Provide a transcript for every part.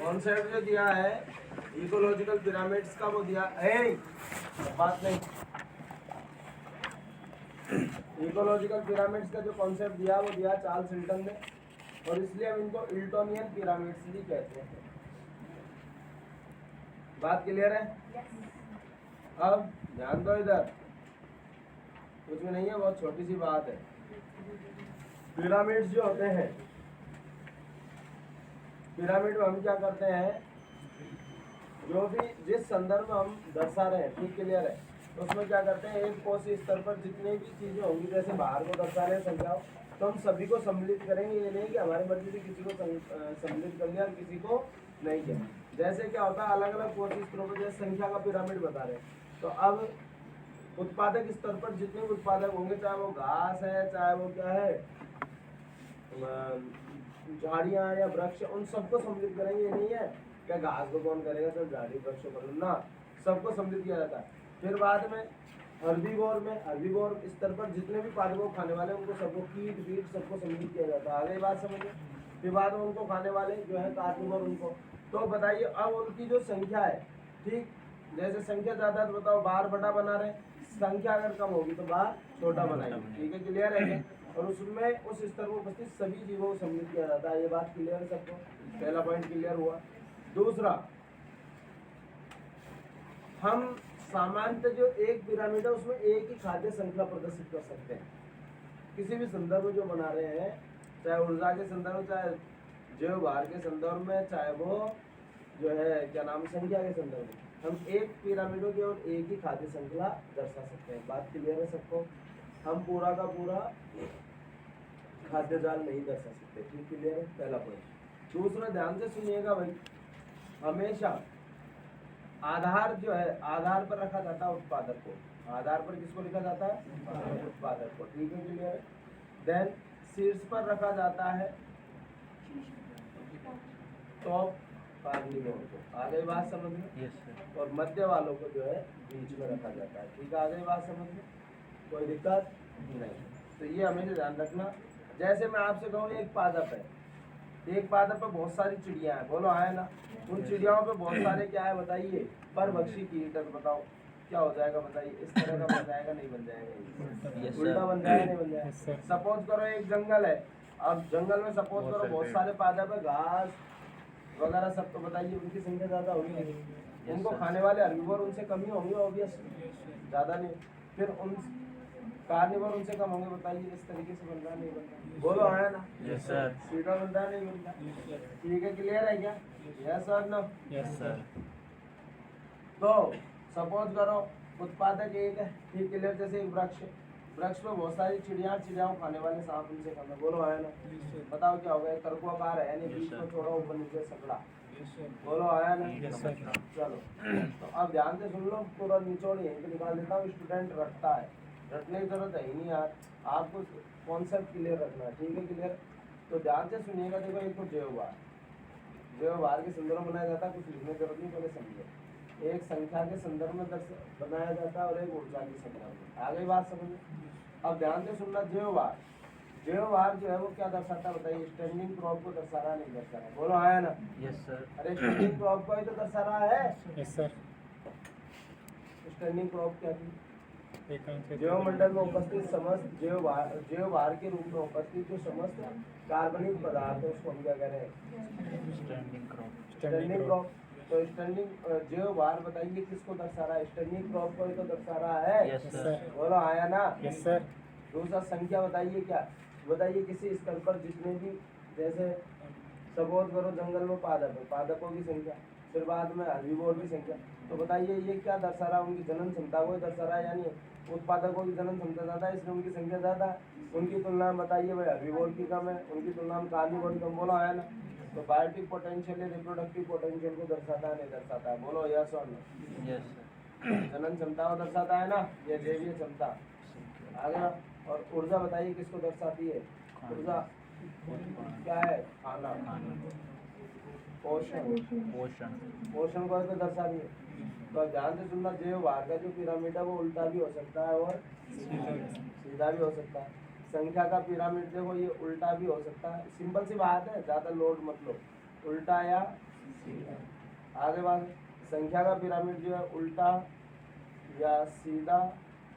Concept जो दिया है इकोलॉजिकल पिरामिड्स का, वो दिया है बात नहीं। इकोलॉजिकल पिरामिड्स का जो कॉन्सेप्ट दिया वो दिया चार्ल्स हिल्टन ने, और इसलिए हम इनको हिल्टोनियन पिरामिड्स भी कहते हैं। बात क्लियर है? अब ध्यान दो, इधर कुछ भी नहीं है, बहुत छोटी सी बात है। पिरामिड्स जो होते हैं, पिरामिड में हम क्या करते हैं, जो भी जिस संदर्भ में हम दर्शा रहे हैं, ठीक क्लियर है, तो उसमें क्या करते हैं, एक कोशी स्तर पर जितनी भी चीजें होंगी, जैसे बाहर को दर्शा रहे हैं संख्याओं, तो हम सभी को सम्मिलित करेंगे। ये नहीं कि हमारी मर्जी से किसी को सम्मिलित कर लिया और किसी को नहीं किया। जैसे क्या होता है, अलग अलग कोशी स्तरों पर जैसे संख्या का पिरामिड बता रहे हैं, तो अब उत्पादक स्तर पर जितने भी उत्पादक होंगे, चाहे वो घास है, चाहे वो क्या है, झाड़ियाँ या वृक्ष, उन सबको सम्मिलित करेंगे। ये नहीं है क्या घास को कौन करेगा, तो झाड़ी वृक्ष को कर ना, सबको सम्मिलित किया जाता है। फिर बाद में हर्बीवोर स्तर पर जितने भी पादपों को खाने वाले, उनको सबको कीट वीट सबको सम्मिलित किया जाता है। आगे बात समझिए। फिर बाद में उनको खाने वाले जो है कार्निवोर, उनको तो बताइए अब उनकी जो संख्या है, ठीक, जैसे संख्या ज्यादा तो बताओ बार बड़ा बना रहे, संख्या अगर कम होगी तो बार छोटा बनाएंगे। ठीक है, क्लियर है? और उसमें उस स्तर पर उपस्थित सभी जीवों को सम्मिलित किया जाता है। ये बात क्लियर है सबको? पहला पॉइंट क्लियर हुआ। दूसरा, हम सामान्यतः जो एक पिरामिड है उसमें एक ही खाद्य श्रृंखला प्रदर्शित कर सकते हैं। किसी भी संदर्भ जो बना रहे हैं, चाहे ऊर्जा के संदर्भ, चाहे जैव भार के संदर्भ में, चाहे वो जो है क्या नाम संख्या के संदर्भ में, हम एक पिरामिडों की और एक ही खाद्य श्रृंखला दर्शा सकते हैं। बात क्लियर है सबको? हम पूरा का पूरा खाद्य जाल नहीं दर्शा सकते। ठीक, क्लियर है? पहला पॉइंट। दूसरा, ध्यान से सुनिएगा भाई, हमेशा आधार जो है, आधार पर रखा जाता है उत्पादक को। आधार पर किसको लिखा जाता है? उत्पादक को। ठीक है, क्लियर है? देन शीर्ष पर रखा जाता है टॉप कार्निवोर को। आगे बात समझ में? Yes sir. और मध्य वालों को जो है बीच में रखा जाता है। ठीक है, आगे बात समझ में? कोई दिक्कत नहीं। तो ये हमेशा ध्यान रखना। जैसे मैं आपसे कहूँ, एक पादप है, एक पादप पे बहुत सारी चिड़िया हैं, बोलो है ना? उन चिड़ियाओं पे बहुत सारे क्या है बताइए, परभक्षी कीट। बताओ क्या हो जाएगा, बताइए? इस तरह का बन जाएगा, नहीं बन जाएगा? उल्टा बन जाएगा, नहीं बन जाएगा? सपोज करो एक जंगल है, अब जंगल में सपोज करो बहुत सारे पादप है, घास वगैरह सब, तो बताइए उनकी संख्या ज्यादा होगी नहीं? उनको खाने वाले हर्बीवोर उनसे कम ही होंगे ऑब्वियस, ज्यादा नहीं। फिर उन कार्निवोर उनसे कम होंगे। बताइए इस तरीके से बनता नहीं बनता? बोलो है ना? Yes sir. सीधा बनता नहीं बनता? ठीक है, क्लियर है क्या? यस और नो? Yes sir. तो सपोज करो उत्पादक एक है, ठीक, क्लियर? जैसे एक वृक्ष, वृक्ष में बहुत सारी चिड़ियाओं खाने वाले सांप उनसे कम है। बोलो है ना? बताओ क्या होगा? एक तरकुआकार है, यानी बीच में थोड़ा ऊपर नीचे सकड़ा। बोलो आया ना? चलो, तो अब ध्यान से सुन लो, पूरा निचोड़ यहीं पे निकाल देता हूँ। स्टूडेंट रटता है, रटने की जरूरत है ही नहीं यार, आपको कॉन्सेप्ट क्लियर रखना है। ठीक है, क्लियर? तो ध्यान से सुनिएगा। देखो, एक तो जैव भार के संदर्भ में बनाया जाता है, कुछ लिखने की जरूरत नहीं, पहले समझिए। एक संख्या के संदर्भ में बनाया जाता है और एक ऊर्जा के संदर्भ में। आगे बात समझिए। अब ध्यान से सुनना। जैव भार जो है वो क्या दर्शाता है बताइए? स्टैंडिंग क्रॉप को दर्शा रहा है, नहीं दर्शा रहा है? बोलो आया ना? Yes sir. अरे स्टैंडिंग क्रॉप को ही तो दर्शा रहा है। Yes sir. स्टैंडिंग क्रॉप क्या थी? जैव मंडल में उपस्थित समस्त जैव भार के रूप में उपस्थित जो समस्त कार्बनिक पदार्थ है, उसको हम क्या कह रहे हैं? Standing crop. तो स्टैंडिंग जैव भार बताइए किसको दर्शा रहा है? स्टैंडिंग क्रॉप को ही तो दर्शा रहा है। Yes sir. बोलो आया ना? Yes sir. दूसरा, संख्या बताइए क्या? बताइए किसी स्तर पर जितने भी, जैसे सपोज करो जंगल में पादप है, पादपों की संख्या, फिर बाद में हर्बीवोर की संख्या, तो बताइए ये क्या दर्शा रहा है? उनकी जनन क्षमता को दर्शा रहा है, यानी उत्पादकों की जनन क्षमता ज्यादा है, इसलिए उनकी संख्या ज्यादा है। उनकी तुलना में बताइए भाई हर्बीवोर की कम है, उनकी तुलना में कार्निवोर कम। बोलो आया ना? तो बायोटिक पोटेंशियल या रिप्रोडक्टिव पोटेंशियल को दर्शाता है, नहीं दर्शाता है? बोलो यस और नो? Yes sir. जनन क्षमता को दर्शाता है ना, ये जैवीय क्षमता। आगे, और ऊर्जा बताइए किसको दर्शाती है? ऊर्जा क्या है? खाना, पोषण को तो दर्शा रही है। तो ध्यान से सुनना। जैव भार का जो पिरामिड है वो उल्टा भी हो सकता है और सीधा भी हो सकता है। संख्या का पिरामिड देखो, ये उल्टा भी हो सकता है। सिंपल सी बात है, ज्यादा लोड मत लो। उल्टा या आगे बात, संख्या का पिरामिड जो है उल्टा या सीधा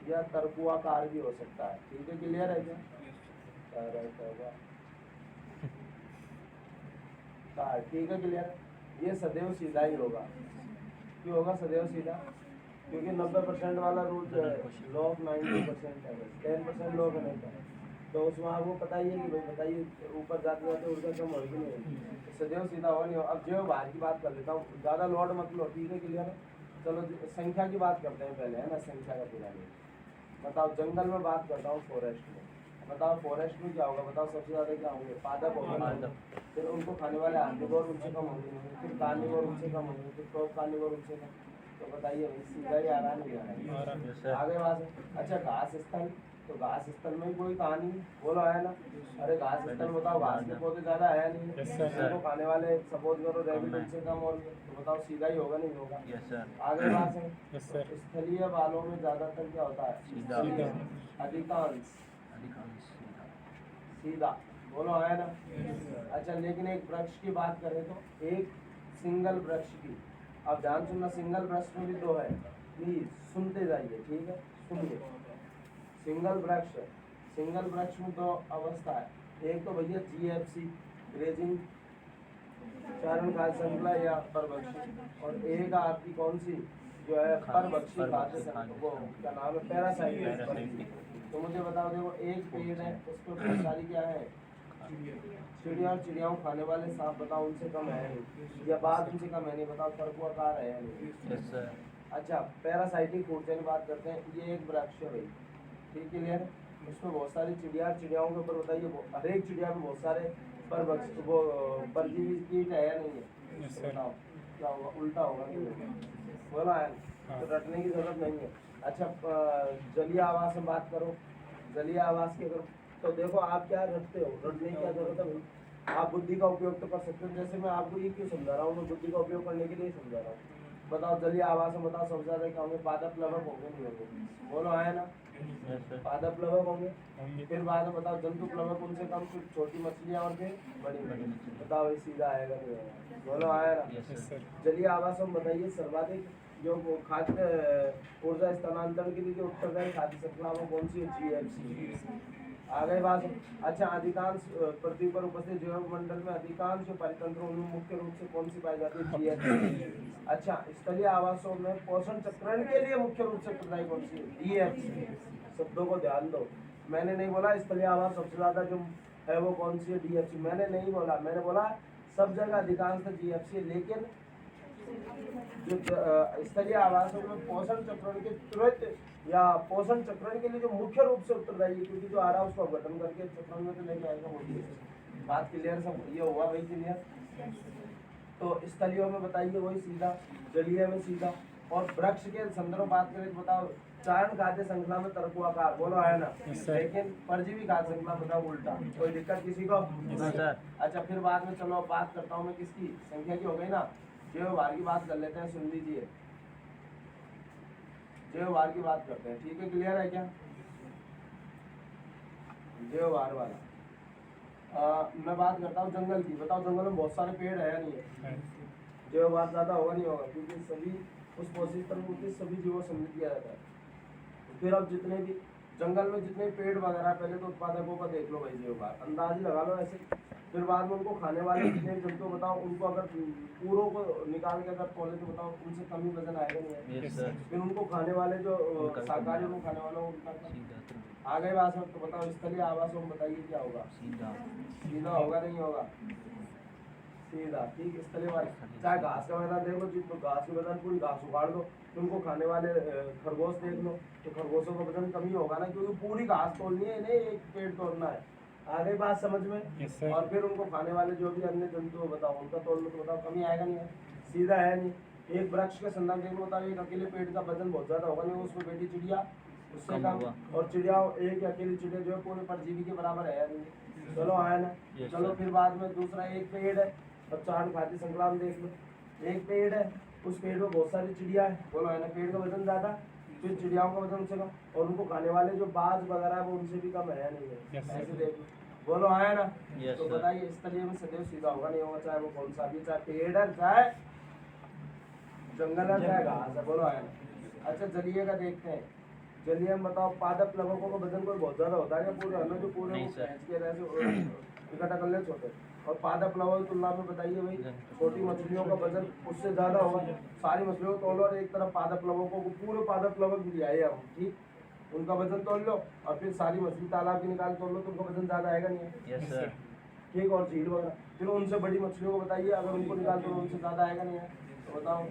या तरकुआकार भी हो सकता है। ठीक है, क्लियर है क्या? ठीक है, क्लियर। ये सदैव सीधा ही होगा। क्यों होगा सदैव सीधा? क्योंकि 90% वाला रूल जो है लॉ ऑफ 90% है, 10% लॉ का नहीं था, तो उसमें आपको पता ही है कि भाई बताइए ऊपर जाते जाते ऊर्जा कम होगी नहीं, तो सदैव सीधा होगा नहीं। अब जो बाहर की बात कर लेता हूँ, ज़्यादा लॉड मत लो। ठीक है, क्लियर है। चलो संख्या की बात करते हैं पहले, है ना। संख्या का पिरामिड बताओ। जंगल में बात करता हूँ, फॉरेस्ट में बताओ। फॉरेस्ट में क्या होगा बताओ? सबसे ज़्यादा क्या होंगे? पादप होंगे, फिर उनको खाने वाले कार्निवोर उनसे कम होंगे, फिर कार्निवोर उनसे कम होंगे, फिर टॉप कार्निवोर उनसे कम। तो बताइए भाई सीधा ही आ रहा नहीं आ रहा? आगे बात है। अच्छा, घास स्थल, तो घास स्थल में कोई कहानी बोलो है ना। अरे घास स्थल बताओ, घास के पौधे ज़्यादा है नहीं, उनको खाने वाले सपोज करो रैबिट उनसे कम और, तो बताओ सीधा ही होगा नहीं होगा? आगे बात है। स्थलीय बालों में ज़्यादातर क्या होता है? अधिकांश सीधा, बोलो है ना। अच्छा, लेकिन एक वृक्ष की बात करें तो एक सिंगल वृक्ष की, अब ध्यान सुनना, सिंगल वृक्ष में भी दो है, प्लीज सुनते जाइए। ठीक है, सुनिए। सिंगल वृक्ष, सिंगल वृक्ष में दो अवस्था है। एक तो भैया GFC ग्रेजिंग चारण खाद्य श्रृंखला या परभक्षी, और एक आपकी कौन सी जो है परभक्षी खाद्य श्रृंखला, वो क्या नाम है? पैरासाइट। तो मुझे बताओ, देखो एक पेड़ है, उसमें बहुत सारी क्या है? चिड़िया, और चिड़ियाओं खाने वाले सांप बताओ उनसे कम है नहीं, या बाघ उनसे कम है नहीं, बताओ तरकुआकार है नहीं? अच्छा, पैरासाइटिक फूड की बात करते हैं। ये एक वृक्ष है भाई, ठीक क्लियर है। उसमें बहुत सारी चिड़िया, चिड़ियाओं के ऊपर बताइए हर एक चिड़िया में बहुत सारे वो परजीवी कीट है या नहीं है? बताओ क्या होगा? उल्टा होगा कि बोला है? तो रटने की जरूरत नहीं है। अच्छा, जलीय आवास में बात करो। जलीय आवास की अगर, तो देखो आप क्या रटते हो, रटने की क्या जरूरत है भाई? आप बुद्धि का उपयोग तो कर सकते हो। जैसे मैं आपको ये क्यों समझा रहा हूँ, मैं बुद्धि का उपयोग करने के लिए समझा रहा हूँ। बताओ जलीय आवास में बताओ सबसे ज्यादा क्या होंगे? पादप प्लवक होंगे नहीं होंगे? बोलो है ना। पादप प्लवक होंगे। फिर बाद में बताओ जंतु प्लवक उनसे कम, कुछ छोटी मछलियाँ और फिर बड़ी बड़ी। बताओ ये सीधा आएगा नहीं आएगा? बोलो है ना। जलीय आवास में बताइए सर्वाधिक जो खाद्य ऊर्जा स्थानांतरण के लिए जो उत्तरदायी खाद्य श्रृंखला वो कौन सी है? GFC। आगे बात। अच्छा, अधिकांश पृथ्वी पर उपस्थित जैव मंडल में अधिकांश जो परितंत्रों उनमें मुख्य रूप से कौन सी पाई जाती है? GFC। अच्छा, स्थलीय आवासों में पोषण चक्रण के लिए मुख्य रूप से उत्तरदायी कौन सी है? DFC। शब्दों को ध्यान दो, मैंने नहीं बोला स्थलीय आवास सबसे ज्यादा जो है वो कौन सी है? DFC। मैंने नहीं बोला, मैंने बोला सब जगह अधिकांश GFC, लेकिन जो स्थलीय आवासों में पोषण चक्रण के तुरंत या पोषण चक्रण के लिए जो मुख्य रूप से उत्तरदायी है, क्योंकि जो आ रहा है उसको अपघटन करके चक्रण में तो लेके आएगा वो। बात क्लियर सब ये हुआ भाई? क्लियर। तो स्थलीय में बताइए वही सीधा, जलीय में सीधा, और वृक्ष के संदर्भ में बात करें तो बताओ चारण खाद्य श्रृंखला में तरकुआकार, बोलो है ना। लेकिन परजीवी खाद्य श्रृंखला बताओ उल्टा। कोई दिक्कत किसी को? अच्छा, फिर बाद में चलो बात करता हूँ मैं किसकी? संख्या की हो गई ना। जैव भार की बात कर लेते हैं, सुन लीजिए। जैव भार की बात करते हैं, ठीक है, क्लियर है क्या? जैव भार वाला मैं बात करता हूँ जंगल की। बताओ जंगल में बहुत सारे पेड़ है या नहीं है? जैव भार ज्यादा होगा नहीं होगा? क्योंकि सभी उस कोशिश पर सभी जीवों सम्मिलित किया जाता है। फिर अब जितने भी जंगल में जितने पेड़ वगैरह, पहले तो उत्पादकों का देख लो भाई, जैव भार अंदाज ही लगा लो ऐसे। फिर बाद में उनको खाने वाले जितने जंतु बताओ, उनको अगर पूरों को निकाल के अगर तोले तो बताओ उनसे कम ही वजन आएगा नहीं है? फिर उनको खाने वाले जो शाकाहारी उनको खाने वालों उनका आ गए बात में। तो बताओ स्थलीय आवासों में बताइए क्या होगा? सीधा होगा नहीं होगा? सीधा, ठीक। स्थलीय वाले चाहे घास का मैदान देख लो, जिनको घास के मैदान पूरी घास उखाड़ दो, तो उनको खाने वाले खरगोश देख लो, तो खरगोशों का वजन कम ही होगा ना, क्योंकि पूरी घास तोड़नी है, नहीं एक पेड़ तोड़ना है। आगे बात समझ में? और फिर उनको खाने वाले जो भी अन्य जंतु बताओ उनका तोड़ लो, तो बताओ कमी आएगा नहीं है? सीधा है नहीं। एक वृक्ष के संदर्भ देख लो, बताओ एक अकेले पेड़ का वजन बहुत ज्यादा होगा नहीं, उसमें बैठी चिड़िया उससे कम, और चिड़िया एक अकेली चिड़िया जो है पूरे परजीवी के बराबर है नहीं? चलो आया ना। चलो फिर बाद में दूसरा एक पेड़ है, अब चारण खाद्य श्रृंखला में देख लो, एक पेड़ है, उस पेड़ में बहुत सारी चिड़िया है, बोलो है ना। पेड़ का वजन ज्यादा, फिर चिड़ियाओं का वजन उनसे कम, और उनको खाने वाले जो बाज वगैरह है वो उनसे भी कम है या नहीं है? ऐसे देख लो। बोलो आया ना। Yes, तो sir. बताइए इस तलिए में सदैव सीधा होगा नहीं होगा, चाहे वो कौन सा भी, चाहे पेड़ है चाहे जंगल है चाहे घास है। बोलो आया ना। अच्छा जलीय का देखते हैं। जलीय में बताओ पादप प्लवकों का वजन कोई बहुत ज्यादा होता है क्या? पूरे हमें जो पूरे नहीं, वो सर। खींच के ऐसे इकट्ठा कर ले छोटे, और पादप प्लवक की तुलना में बताइए भाई छोटी मछलियों का वजन उससे ज्यादा होगा। सारी मछलियों को तोलो और एक तरफ पादप प्लवकों को, पूरे पादप प्लवक भी आए हम, ठीक, उनका वजन तोल लो और फिर सारी मछली तालाब की निकाल तोल लो तो उनका वजन ज्यादा आएगा नहीं है? Yes, sir. ठीक, और झील वगैरह फिर उनसे बड़ी मछलियों को बताइए, अगर उनको निकाल तो उनसे ज्यादा आएगा नहीं है? तो बताओ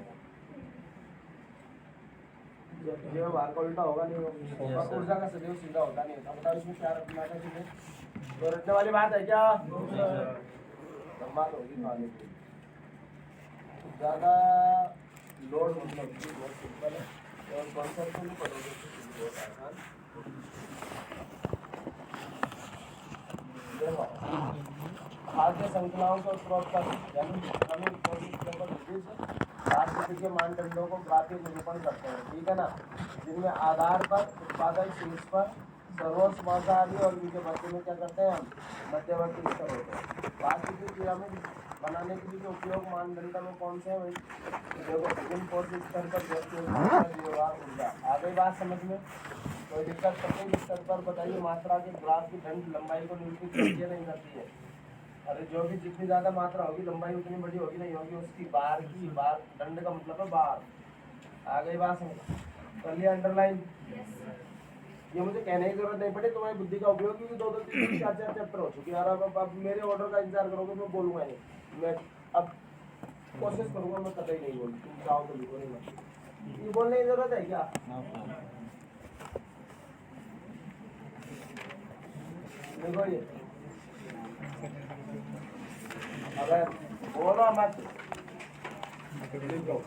ये बाहर का उल्टा होगा नहीं होगा? Yes, और sir. ऊर्जा का सदैव सीधा होता नहीं होता। बताओ इसमें क्या रखना था तुझे? तो रखने वाली बात है क्या? बात होगी खाने की। ज्यादा लोड मतलब कि बहुत सिंपल है और कॉन्सेप्ट में पढ़ोगे तो बहुत आसान। देखो खाद्य श्रृंखलाओं के स्रोत पर यानी के मानदंडों को ग्राफिक निरूपण करते हैं, ठीक है ना, जिनमें आधार पर उत्पादन शीर्ष पर सर्वोच्च मांसाहारी और इनके मध्य में क्या करते हैं हम मध्यवर्ती स्तर होते हैं। वास्तविक पिरामिड बनाने के लिए जो उपयोग मानदंड में कौन से हैं भाई? देखो विभिन्न पोषक स्तर पर व्यवहार ऊर्जा। आ गई बात समझ में? कोई दिक्कत? प्रत्येक स्तर पर बताइए मात्रा के ग्राफ की दंड लंबाई को निरूपित करती है नहीं करती है? अरे जो भी जितनी ज्यादा मात्रा होगी लंबाई उतनी बड़ी होगी नहीं होगी उसकी, बार की बार, दंड का मतलब है बार। आ गई बात समझ? कर लिया अंडरलाइन? ये मुझे कहने की जरूरत नहीं पड़ी, तुम्हारी बुद्धि का उपयोग, क्योंकि दो दो तीन चार चार चैप्टर हो चुके हैं और अब मेरे ऑर्डर का इंतजार करोगे, मैं बोलूंगा नहीं। मैं अब कोशिश करूंगा मैं कतई नहीं बोलूँ, तुम चाहो तो लिखो नहीं मत। ये बोलने की जरूरत है क्या? देखो ये अगर बोलो मत लिखो।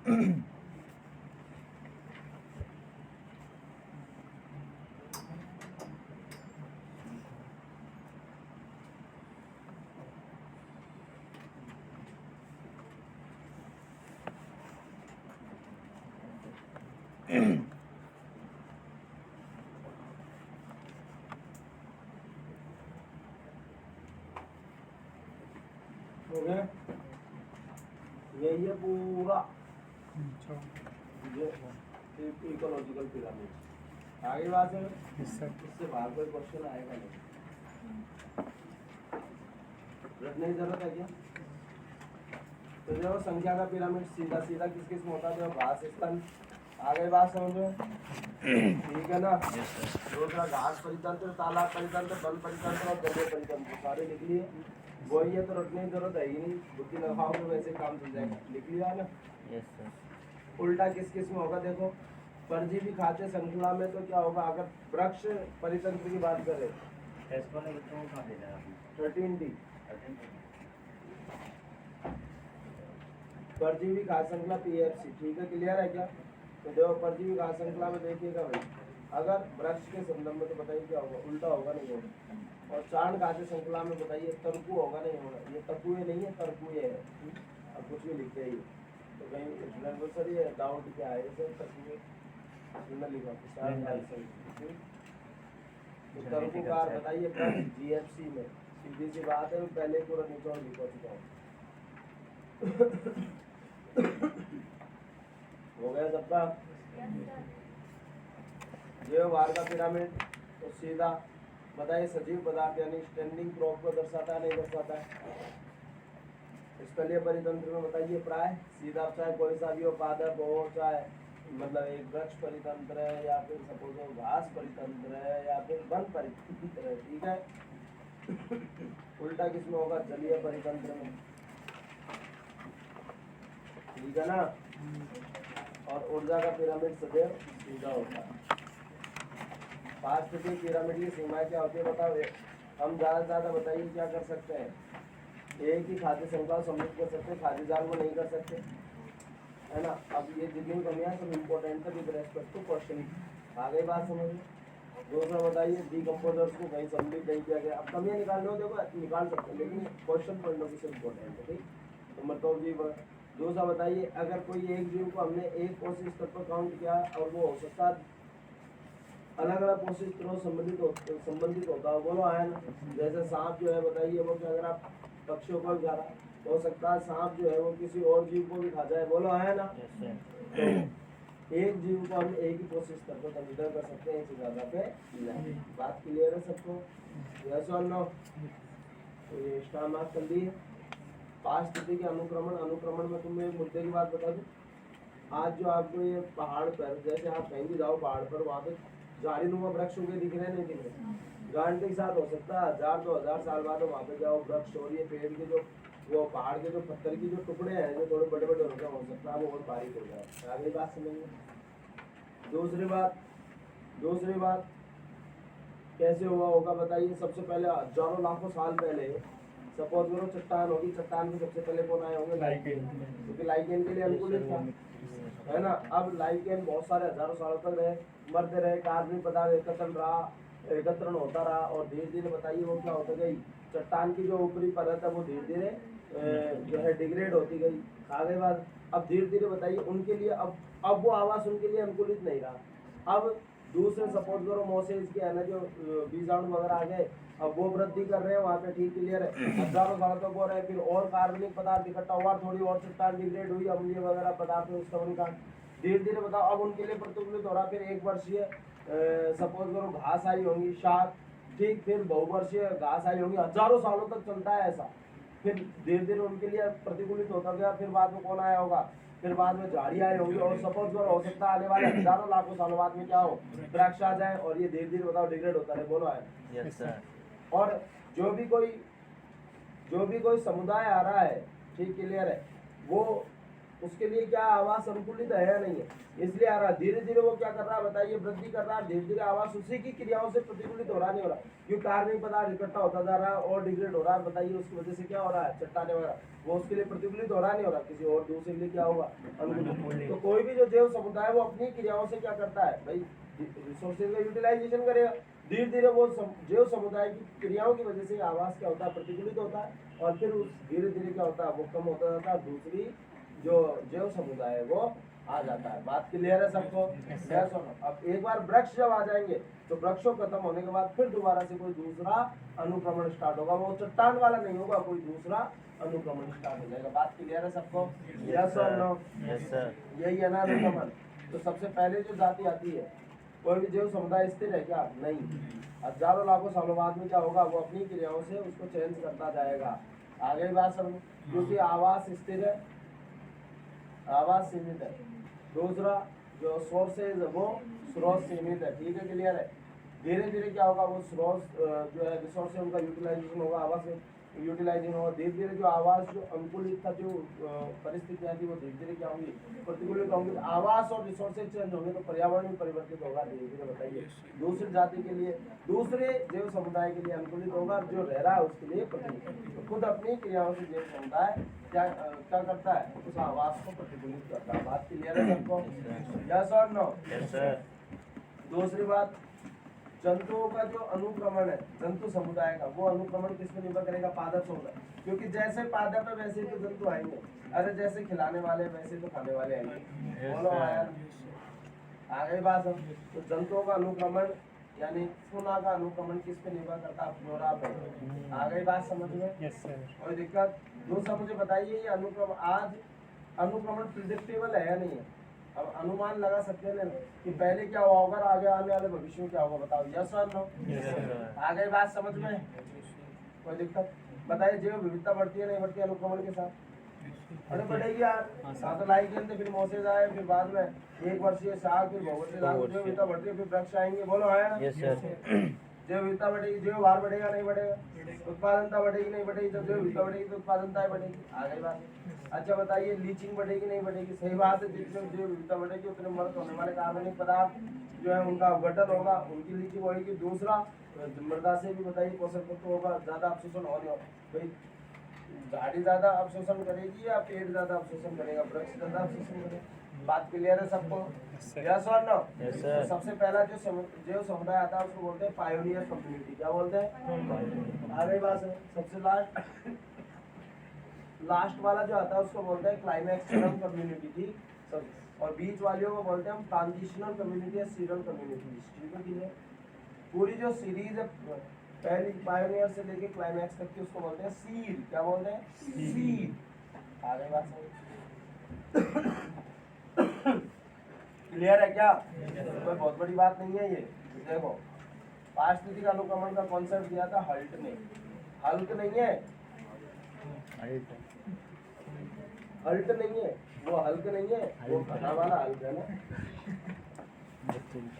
हो गया, यही है पूरा ये इकोलॉजिकल पिरामिड। आगे बात है, इससे बाहर कोई क्वेश्चन आएगा नहीं, रटने की जरूरत है क्या? तो जो संख्या का पिरामिड सीधा सीधा किस किस में होता है? जो घास स्तंभ, आगे बात समझ में ठीक है ना। दूसरा घास परितंत्र, तालाब परितंत्र, बल परितंत्र और जलीय परितंत्र सारे लिख लिए। वही है तो रटने की जरूरत है ही नहीं, बुद्धि लगाओगे वैसे काम चल जाएगा। लिख लिया ना? Yes sir. उल्टा किस किस में होगा? देखो परजीवी खाद्य श्रृंखला में तो क्या होगा? अगर वृक्ष परितंत्र की बात करें, टेस्ट वाले बच्चों को कहाँ देना है आपने? 13D परजीवी खाद्य श्रृंखला PFC, ठीक है, क्लियर है क्या? तो देखो परजीवी खाद्य श्रृंखला में देखिएगा भाई, अगर वृक्ष के संदर्भ में तो बताइए क्या होगा? उल्टा होगा, नहीं होगा। और चारण खाद्य श्रृंखला में बताइए तरकु होगा, नहीं होगा? ये तकुए नहीं है, तरकुए है। अब कुछ भी लिखते ही तो कहीं सर ये डाउट क्या है सर? तकुए सुंदर लिखा चारण खाद्य श्रृंखला, तो तरकुकार बताइए GFC में। सीधी सी बात है, पहले पूरा निचोड़ लिखा चुका हूँ। हो गया सबका? जीवभार का पिरामिड तो सीधा बताइए सजीव पदार्थ यानी स्टैंडिंग क्रॉप को दर्शाता है, नहीं दर्शाता है? स्थलीय परितंत्र में बताइए प्राय सीधा, चाहे कोई सा भी हो, पादप हो, चाहे मतलब एक वृक्ष परितंत्र है, या फिर सपोज हो घास परितंत्र है, या फिर वन परितंत्र है, ठीक है। उल्टा किसमें होगा? जलीय परितंत्र में, ठीक है ना। और ऊर्जा का पिरामिड सदैव सीधा होता है। पारिस्थितिक पिरामिड की सीमाएं क्या होती है बताओ? हम ज़्यादा से ज़्यादा बताइए क्या कर सकते हैं? एक ही खाद्य श्रृंखला समृद्ध कर सकते हैं, खाद्य जाल को नहीं कर सकते, है ना। अब ये जितनी कमियां सब इम्पोर्टेंट है विद रेस्पेक्ट टू क्वेश्चन। आ गई बात समझ में? दूसरा बताइए डीकम्पोजर्स को कहीं सम्मिलित नहीं किया गया। अब कमियां निकालने हो देखो निकाल सकते हैं, लेकिन क्वेश्चन पॉइंट ऑफ व्यू से इम्पोर्टेंट है, ठीक। तो मतलब जीव, दूसरा बताइए अगर कोई एक जीव को हमने एक कोशिश स्तर पर काउंट किया और वो हो सकता है अलग अलग कोशिश स्तरों संबंधित होता है, बोलो है ना। जैसे सांप जो है बताइए वो कि अगर आप पक्षियों को खा रहा हो सकता है सांप जो है वो किसी और जीव को भी खा जाए, बोलो है ना। तो एक जीव को हम एक ही कोशिश स्तर पर कंसिडर कर सकते हैं, इससे ज्यादा पे नहीं। बात क्लियर है सबको? यस और नो? तो ये स्टार मार्क कर दिए। पारिस्थितिकी के अनुक्रमण में तुम्हें एक मुद्दे की बात बता दूं। आज जो आपको ये पहाड़ पर, जैसे आप कहीं भी जाओ पहाड़ पर, वहाँ पे झाड़ीनुमा वृक्ष उगे दिख रहे हैं, नहीं दिख रहे? गारंटी के साथ हो सकता है 1000-2000 साल बाद वहाँ पे जाओ वृक्ष और ये पेड़ के जो वो पहाड़ के जो पत्थर की जो टुकड़े हैं जो थोड़े बड़े बड़े होते हैं, हो सकता है वो बहुत बारीक हो जाए। आगे बात समझिए। दूसरी बात कैसे हुआ होगा बताइए? सबसे पहले हजारों लाखों साल पहले सपोज करो चट्टान होगी, चट्टान के सबसे पहले कौन आए होंगे? लाइकेन, क्योंकि लाइकेन के लिए अनुकूलित था, है ना। अब लाइकेन बहुत सारे हजारों सालों तक रहे, मरते रहे, कार्बनिक पदार्थ एकत्रण होता रहा और धीरे धीरे बताइए वो क्या होता गई? चट्टान की जो ऊपरी परत है वो धीरे धीरे जो है डिग्रेड होती गई। आगे बाद अब धीरे धीरे बताइए उनके लिए अब वो आवास उनके लिए अनुकूलित नहीं रहा। अब दूसरे सपोज करो मोसेज के है ना जो बीजाणु वगैरह आ गए, अब वो वृद्धि कर रहे हैं वहाँ पे, ठीक क्लियर है। हजारों सालों तक वो रहे, फिर और कार्बनिक पदार्थ इकट्ठा हुआ, थोड़ी और चट्टान डिग्रेड हुई, अम्लीय वगैरह पदार्थ उसका उनका धीरे धीरे बताओ अब उनके लिए प्रतिकूलित हो रहा। फिर एक वर्षीय सपोज करो घास आई होंगी, शाक, ठीक, फिर बहुवर्षीय घास आई होंगी, हजारों सालों तक चलता है ऐसा। फिर धीरे धीरे उनके लिए प्रतिकूलित होता गया, फिर बाद में कौन आया होगा? फिर बाद में झाड़ी आई होंगी और सपोज करो हो सकता है आने वाले हजारों लाखों सालों बाद में क्या हो? वृक्ष आ जाए और ये धीरे धीरे बताओ डिग्रेड होता है, बोलो है। Yes sir. और जो भी कोई समुदाय आ रहा है, ठीक क्लियर है, वो उसके लिए क्या आवास संतुलित है या नहीं है, इसलिए आ रहा है। धीरे धीरे वो क्या कर रहा है बताइए, वृद्धि कर रहा है, धीरे धीरे आवास उसी की क्रियाओं से प्रतिकूलित हो रहा नहीं हो रहा, क्योंकि कार्बनिक पदार्थ इकट्ठा होता जा रहा है और डिग्रेड हो रहा है, बताइए उसकी वजह से क्या हो रहा है, चट्टाने वगैरह, वो उसके लिए प्रतिकूलित हो रहा नहीं हो रहा, किसी और दूसरे के लिए क्या होगा, अनुकूलित। तो कोई भी जो जैव समुदाय वो अपनी क्रियाओं से क्या करता है भाई, रिसोर्सेज का यूटिलाइजेशन करेगा, धीरे धीरे वो जैव समुदाय की क्रियाओं की वजह से आवास क्या होता है, प्रतिकूलित होता है, और फिर उस धीरे धीरे क्या होता है, वो कम होता जाता है, दूसरी जो जैव समुदाय है वो आ जाता है। बात क्लियर है सबको? यस और नो? अब एक बार वृक्ष जब आ जाएंगे तो वृक्षों खत्म होने के बाद फिर दोबारा से कोई दूसरा अनुक्रमण स्टार्ट होगा, वो चट्टान वाला नहीं होगा, कोई दूसरा अनुक्रमण स्टार्ट हो जाएगा। बात क्लियर है सबको? यस और नो? Yes sir. यही है ना अनुक्रमण। तो सबसे पहले जो जाति आती है, कोई भी जैव समुदाय स्थिर है क्या? नहीं, हजारों लाखों सालों बाद में क्या होगा, वो अपनी क्रियाओं से उसको चेंज करता जाएगा। आगे बात समझ, क्योंकि आवास स्थिर है, आवास सीमित है, दूसरा जो सोर्सेज है वो स्रोत सीमित है, ठीक है, क्लियर है। धीरे धीरे क्या होगा, वो स्रोत जो है रिसोर्स है उनका यूटिलाइजेशन होगा, आवास यूटिलाइजेशन होगा, धीरे धीरे जो आवास जो अनुकूलित था, जो परिस्थितियाँ थी वो धीरे धीरे क्या होंगी, प्रतिकूलित होंगी। आवास और रिसोर्सेज चेंज होंगे तो पर्यावरण भी परिवर्तित होगा धीरे धीरे, बताइए। दूसरी जाति के लिए, दूसरे जैव समुदाय के लिए अनुकूलित होगा, जो रह रहा है उसके लिए प्रतिकूलित। तो खुद अपनी क्रियाओं से जैव समुदाय क्या करता है, उस आवास को प्रतिकूलित करता है। बात क्लियर है सबको? यस और नो? Yes sir. दूसरी बात, जंतुओं का जो अनुक्रमण है, जंतु समुदाय का, वो अनुक्रमण किस पे निर्भर करेगा, पादप होगा, क्योंकि जैसे पादप है वैसे ही तो जंतु आएंगे, अरे जैसे खिलाने वाले वैसे तो खाने वाले आएंगे, बोलो यार। आगे बात है, तो जंतुओं का अनुक्रमण यानी फूना का अनुक्रमण किस पे निर्भर करता है, फ्लोरा पे। आगे बात समझ में? Yes sir. कोई दिक्कत? दूसरा मुझे बताइए, ये अनुक्रमण आज अनुक्रमण प्रिडिक्टेबल है या नहीं है? अब अनुमान लगा सकते हैं ना कि पहले क्या हुआ होगा, आगे आने वाले भविष्य में क्या होगा, बताओ। यस और नो? Yes sir. आगे बात समझ में? कोई दिक्कत? बताइए, जैव विविधता बढ़ती है नहीं बढ़ती है अनुक्रमण के साथ? अरे बढ़ेगी यार, साथ लाई के अंदर फिर मोसेज आए, फिर बाद में एक वर्षीय साग, फिर बहुवर्षीय साग, जैव विविधता बढ़ती है, फिर वृक्ष आएंगे, बोलो है ना? Yes sir. जैव विविधता बढ़ेगी, जैव भार बढ़ेगा नहीं बढ़ेगा, उत्पादनता बढ़ेगी नहीं बढ़ेगी, जब जैव विविधता बढ़ेगी तो उत्पादनता बढ़ेगी। आगे बात, अच्छा बताइए, लीचिंग बढ़ेगी नहीं बढ़ेगी? सही बात है, जितने जैव विविधता बढ़ेगी उतने मृत होने वाले कार्बनिक पदार्थ जो है उनका गठन होगा, उनकी लीचिंग होगी। दूसरा, मृदा से भी बताइए पोषक तत्व होगा, ज्यादा अवशोषण होने भाई, झाड़ी ज्यादा अवशोषण करेगी या पेड़ ज्यादा अवशोषण करेगा, वृक्ष ज्यादा अवशोषण करेगा? बात क्लियर है सबको? यस और नो? Yes sir. तो सबसे पहला जो जैव समुदाय आता है उसको बोलते हैं पायोनियर कम्युनिटी। क्या बोलते हैं? आगे बात है, सबसे लास्ट वाला जो आता है उसको बोलते हैं क्लाइमैक्स कम्युनिटी, ठीक। सब और बीच वालियों को बोलते हैं हम ट्रांजिशनल कम्युनिटी या सीरियल कम्युनिटी, ठीक है, ठीक है। पूरी जो सीरीज है पहली पायोनियर से लेके क्लाइमैक्स तक की उसको बोलते हैं सीड। क्या बोलते हैं? सीड। आगे बात समझ क्लियर है क्या? कोई बहुत बड़ी बात नहीं है ये। देखो, पारिस्थितिक अनुक्रमण का कॉन्सेप्ट दिया था हल्ट ने, हल्क नहीं है, हल्ट नहीं है, वो हल्क नहीं है, वो घना वाला हल्क है ना,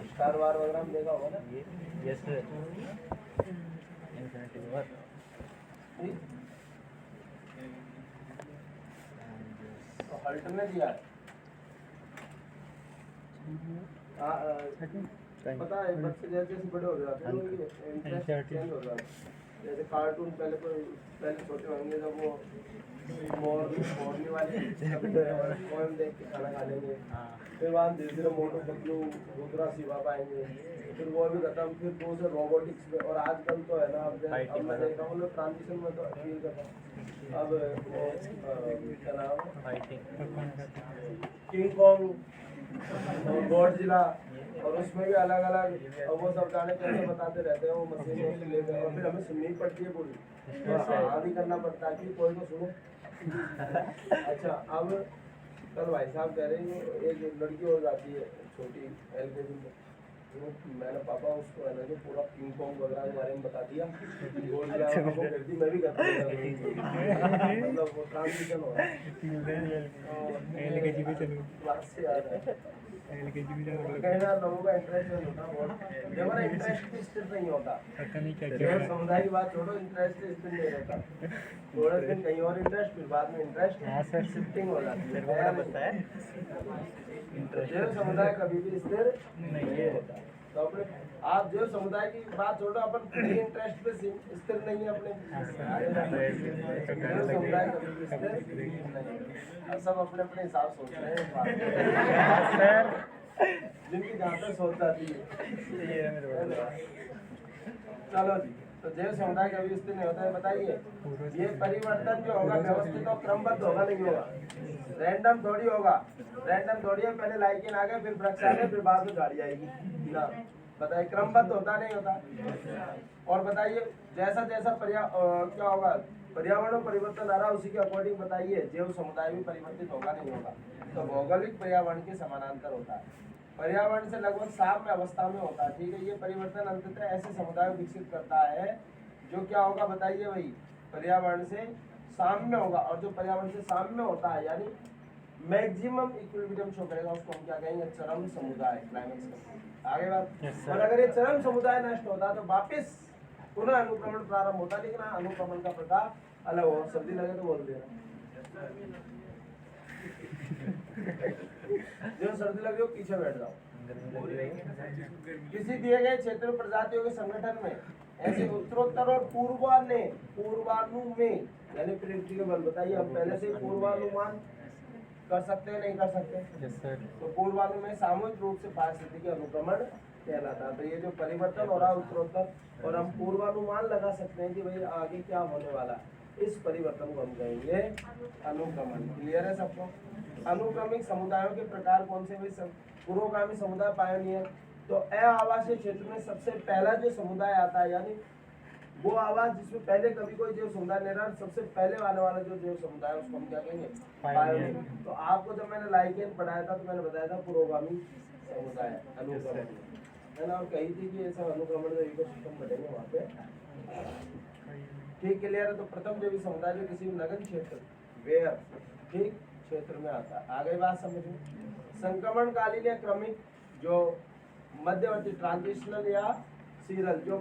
स्टार वार वगैरह में देखा होगा ना। Yes sir. Infinity war. ठीक? तो हल्ट ने दिया है। पता है, बच्चे जैसे जैसे बड़े हो जाते हैं उनकी इंटरेस्ट चेंज हो जाता है। जैसे कार्टून पहले छोटे होंगे जब वो मोरनी वाली पोएम देख के खाना खा लेंगे, फिर बाद धीरे धीरे मोटू पतलू दूसरा सिवा पाएंगे, फिर वो भी खत्म, फिर दूसरे रोबोटिक्स में। और आजकल तो है ना, अब मैं देख रहा हूँ ट्रांजिशन में तो फील कर रहा हूँ अब वो क्या नाम है, किंग कॉन्ग और गॉडजिला, और उसमें भी अलग अलग, और वो सब गाने कैसे बताते रहते हैं, वो मशीनों से लेकर, और फिर हमें सुननी पड़ती है पूरी, और हाँ भी करना पड़ता है कि कोई को सुने। अच्छा, अब कल भाई साहब कह रहे हैं एक लड़की हो जाती है छोटी LKG में, मैंने पापा उसको है ना जो पूरा पिंग पोंग वगैरह के बारे में बता दिया, बोल दिया वो करती, मैं भी करता हूँ मतलब वो ट्रांजिशन हो रहा है क्लास से आ रहा है कहीं ना लोगों का इंटरेस्ट नहीं होता बहुत, जब ना इंटरेस्ट भी स्थिर नहीं होता, समुदाय की बात छोड़ो, इंटरेस्ट स्थिर नहीं रहता, थोड़े दिन कहीं और इंटरेस्ट, फिर बाद में इंटरेस्ट शिफ्टिंग हो जाती है। जैव समुदाय कभी भी स्थिर नहीं होता। तो अपने आप जैव समुदाय की बात छोड़ो, अपन इंटरेस्ट पे स्थिर नहीं है अपने, जैव समुदाय कभी भी स्थिर नहीं है। सब अपने अपने हिसाब सोच रहे हैं जिनकी जहाँ तक सोच जाती है। चलो जी, तो जैव समुदाय कभी स्थिर नहीं होता है। बताइए ये परिवर्तन जो होगा व्यवस्थित और क्रमबद्ध होगा, नहीं होगा, रैंडम थोड़ी होगा। रैंडम थोड़ी है, पहले लाइकेन आ गए, फिर वृक्ष आ गए, फिर बाद में झाड़ी आएगी ना। बताइए क्रमबद्ध होता नहीं होता। और बताइए जैसा जैसा क्या होगा, पर्यावरण परिवर्तन आ रहा है उसी के अकॉर्डिंग बताइए जैव समुदाय भी परिवर्तित होगा नहीं होगा। तो भौगोलिक पर्यावरण के समानांतर होता है, पर्यावरण से लगभग साम्य अवस्था में होता है। ठीक है, ये परिवर्तन अंततः ऐसे समुदाय विकसित करता है जो क्या होगा, बताइए भाई, पर्यावरण से साम्य होगा। और जो पर्यावरण से साम्य होता है यानी मैक्सिमम इक्विलिब्रियम शो करेगा, उसको हम क्या कहेंगे, चरम समुदाय, क्लाइमेक्स। आगे बात, और अगर ये चरम समुदाय नष्ट होता तो वापिस पुनः अनुक्रमण प्रारंभ होता, लेकिन अनुक्रमण का प्रकार अलग हो। सर्दी लगे तो बोल देना जो सर्दी लगे हो पीछे बैठ जाओ। किसी दिए गए क्षेत्र में प्रजातियों के संगठन में ऐसे उत्तरोत्तर और पूर्वानुमेय यानी प्रेडिक्टेबल, बताइए हम पहले से पूर्वानुमान कर सकते हैं, नहीं कर सकते? तो पूर्वानुमेय सामूहिक रूप से पारिस्थितिकी अनुक्रमण कहलाता है। तो ये जो परिवर्तन हो रहा है उत्तरोत्तर, और हम पूर्वानुमान लगा सकते हैं कि भाई आगे क्या होने वाला है, इस परिवर्तन को हम कहेंगे अनुक्रमण। क्लियर है सबको? अनुक्रमिक समुदायों के प्रकार कौन से? भाई पुरोगामी समुदाय, पायोनियर। तो अआवासीय क्षेत्र में सबसे पहला जो समुदाय आता है, यानी वो आवाज जिसमें पहले कभी कोई जो समुदाय नहीं रहा, सबसे पहले आने वाला जो समुदाय है उसको हम क्या कहेंगे, पायोनियर। तो आपको जब मैंने लाइकेन पढ़ाया था तो मैंने बताया था पुरोगामी समुदाय अनुक्रमण है ना, और कही थी कि ऐसा अनुक्रमण का इकोसिस्टम बनेंगे वहाँ पे। ठीक, क्लियर है? तो प्रथम जैविक समुदाय जो किसी नगन क्षेत्र वेयर ठीक क्षेत्र में आता है। आगे बात समझो, संक्रमणकालीन या क्रमिक जो मध्यवर्ती ट्रांजिशनल या सीरल, जो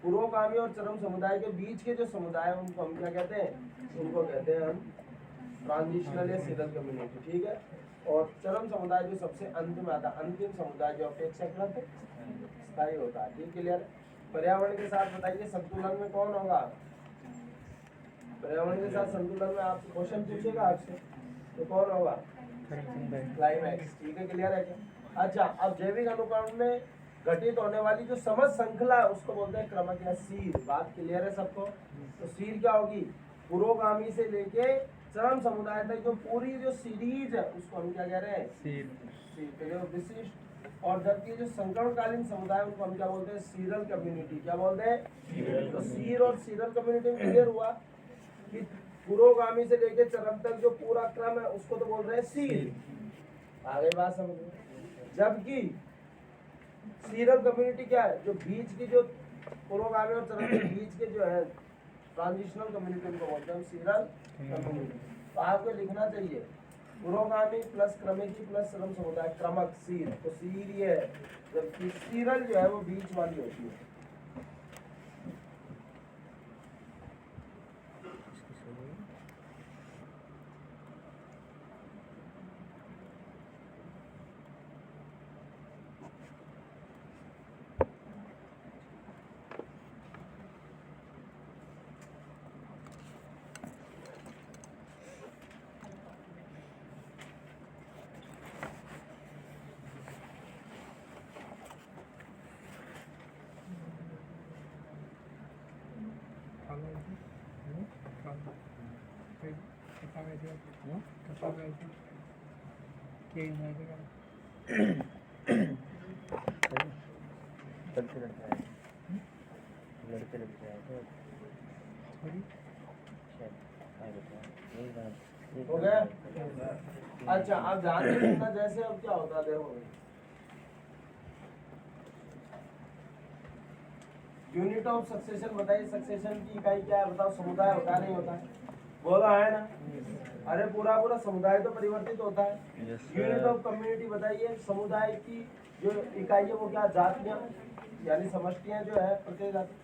पुरोगामी और चरम समुदाय के बीच के जो समुदाय है उनको हम क्या कहते हैं, उनको कहते हैं हम ट्रांजिशनल या सीरल कम्युनिटी। ठीक है, और चरम समुदाय जो सबसे अंत में आता है, अंतिम समुदाय जो अपेक्षाकृत स्थायी होता है। ठीक, क्लियर? पर्यावरण के साथ बताइए संतुलन में कौन होगा? पर्यावरण के साथ संतुलन में आपसे क्वेश्चन पूछेगा आपसे, तो कौन होगा? क्लाइमैक्स। ठीक है, क्लियर है क्या? अच्छा, अब जैविक अनुक्रमण में घटित होने वाली जो समझ श्रृंखला है उसको बोलते हैं क्रमक या सीर। बात क्लियर है सबको? तो सीर क्या होगी? पुरोगामी से लेके चरम समुदाय तक जो पूरी जो सीरीज है उसको हम क्या कह रहे हैं, सीर। जो विशिष्ट, और जबकि जो संक्रमणकालीन समुदाय उनको हम क्या बोलते हैं, सीरल कम्युनिटी। क्या बोलते हैं? तो सीर और सीरल कम्युनिटी में क्लियर हुआ कि पुरोगामी से लेके चरम तक जो पूरा क्रम है उसको तो बोल रहे हैं सीर। आगे बात समझो, जबकि सीरल कम्युनिटी क्या है, जो बीच की जो पुरोगामी और चरम के बीच के जो है ट्रांजिशनल कम्युनिटी उनको बोलते हैं सीरल कम्युनिटी। तो आपको लिखना चाहिए पुरोगामी प्लस क्रमिकी प्लस चरम समुदाय, क्रमक सीर। तो सीर ये है, जबकि सीरल जो है वो बीच वाली होती है। हो गया? अच्छा, अब ध्यान से सुनना, जैसे अब क्या होता है देखो, यूनिट ऑफ सक्सेशन बताइए, सक्सेशन की इकाई क्या है बताओ, समुदाय होता है नहीं होता है, बोलो है ना, अरे पूरा पूरा समुदाय तो परिवर्तित होता है। यूनिट ऑफ कम्युनिटी बताइए, समुदाय की जो इकाई है वो क्या, जातियां यानी समष्टियां जो है प्रत्येक जाति।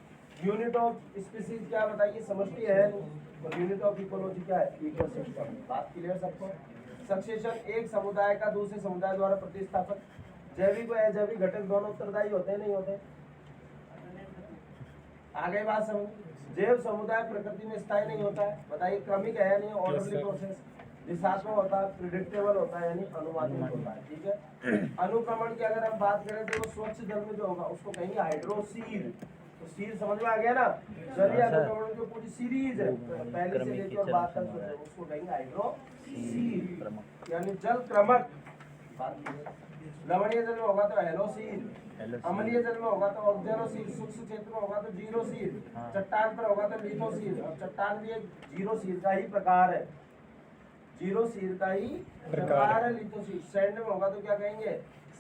यूनिट ऑफ स्पीसीज क्या बताइए, समष्टि है नहीं। और यूनिट ऑफ इकोलॉजी क्या है, इकोसिस्टम। बात क्लियर सबको। सक्सेशन एक समुदाय का दूसरे समुदाय द्वारा प्रतिस्थापन। जैविक व अजैविक घटक दोनों उत्तरदायी होते हैं नहीं होते, आगे बात समझ। जैव समुदाय प्रकृति में स्थायी नहीं होता है, बताइए क्रमिक है या नहीं, ऑर्डरली प्रोसेस। दिशात्मक होता है, प्रिडिक्टेबल होता है यानी अनुमानित होता है, ठीक है। अनुक्रमण की अगर हम बात करें तो वो स्वच्छ जल में जो होगा उसको कहेंगे हाइड्रोसील। तो सील समझ में आ गया ना, जलीय अनुक्रमण की पूरी सीरीज है, पहले से लेकर और बाद तक उसको कहेंगे हाइड्रोसील यानी जल क्रमक। लवणीय जल में होगा तो हेलोसील, अम्लीय जल में होगा तो ऑक्जेनोसील, सूक्ष्म क्षेत्र में होगा तो जीरोसील, चट्टान पर होगा तो लिथोसील। और चट्टान भी एक जीरोसील का ही प्रकार है, जीरोसील का ही प्रकार है लिथोसील। सैंड में होगा तो क्या कहेंगे,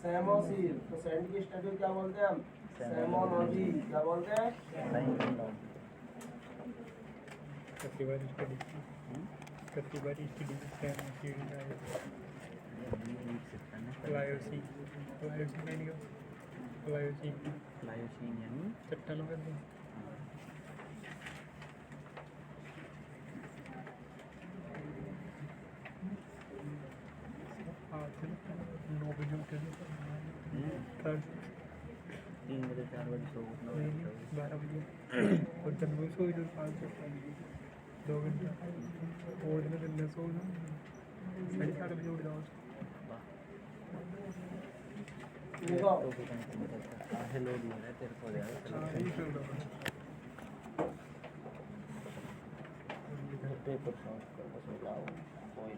सेमोसील। तो सैंड की स्टडी क्या बोलते हैं हम, सेमोलॉजी। क्या बोलते हैं, चट्टानों का नौ बजे उठे 3 बजे 4 बजे सो उठना 12 बजे और जब मैं सो इधर 5 2 घंटा और दिन में सो ना 7:30 बजे उठ जाओ। देखो हेलो दिया है तेरे को यार, पेपर सॉल्व कर बस बताओ कोई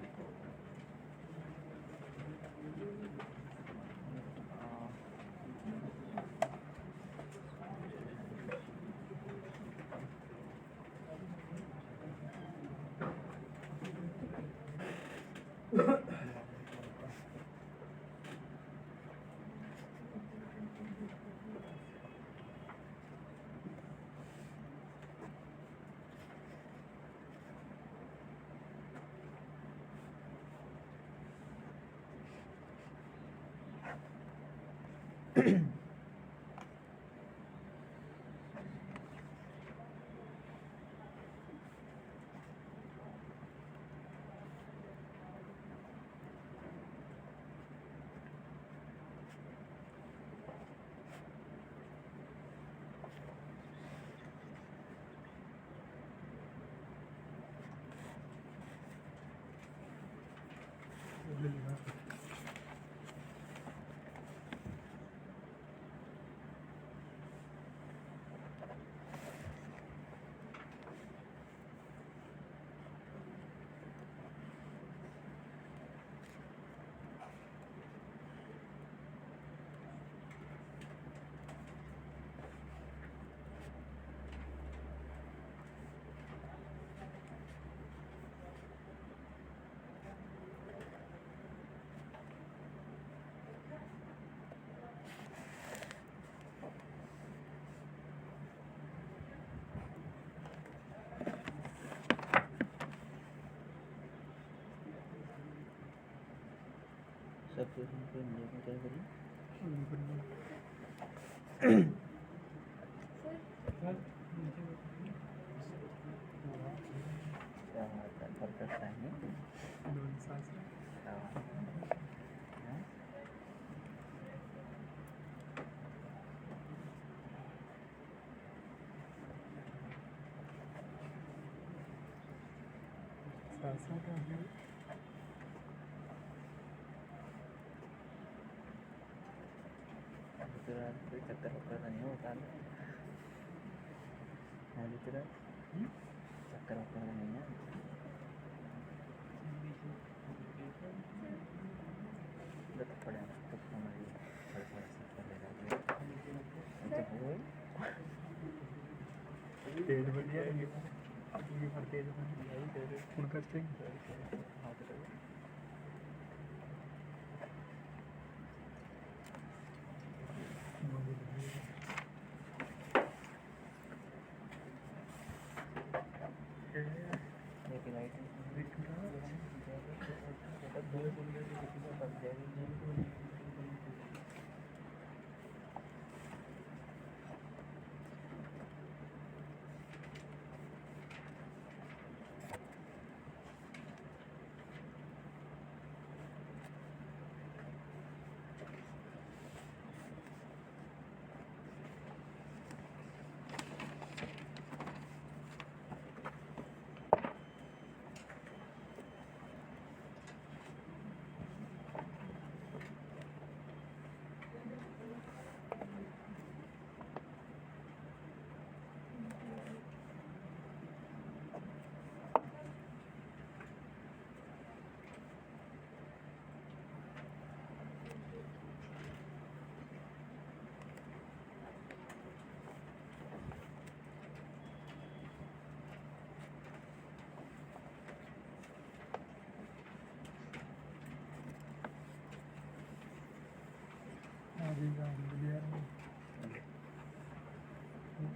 सब कुछ उनको इंडिया में क्या करी क्या होता है परफेक्ट टाइम है चक्कर वक्कर नहीं होता है चक्कर वक्कर नहीं है पड़े तो हमारी तेज बढ़िया है ये पर तेज उनका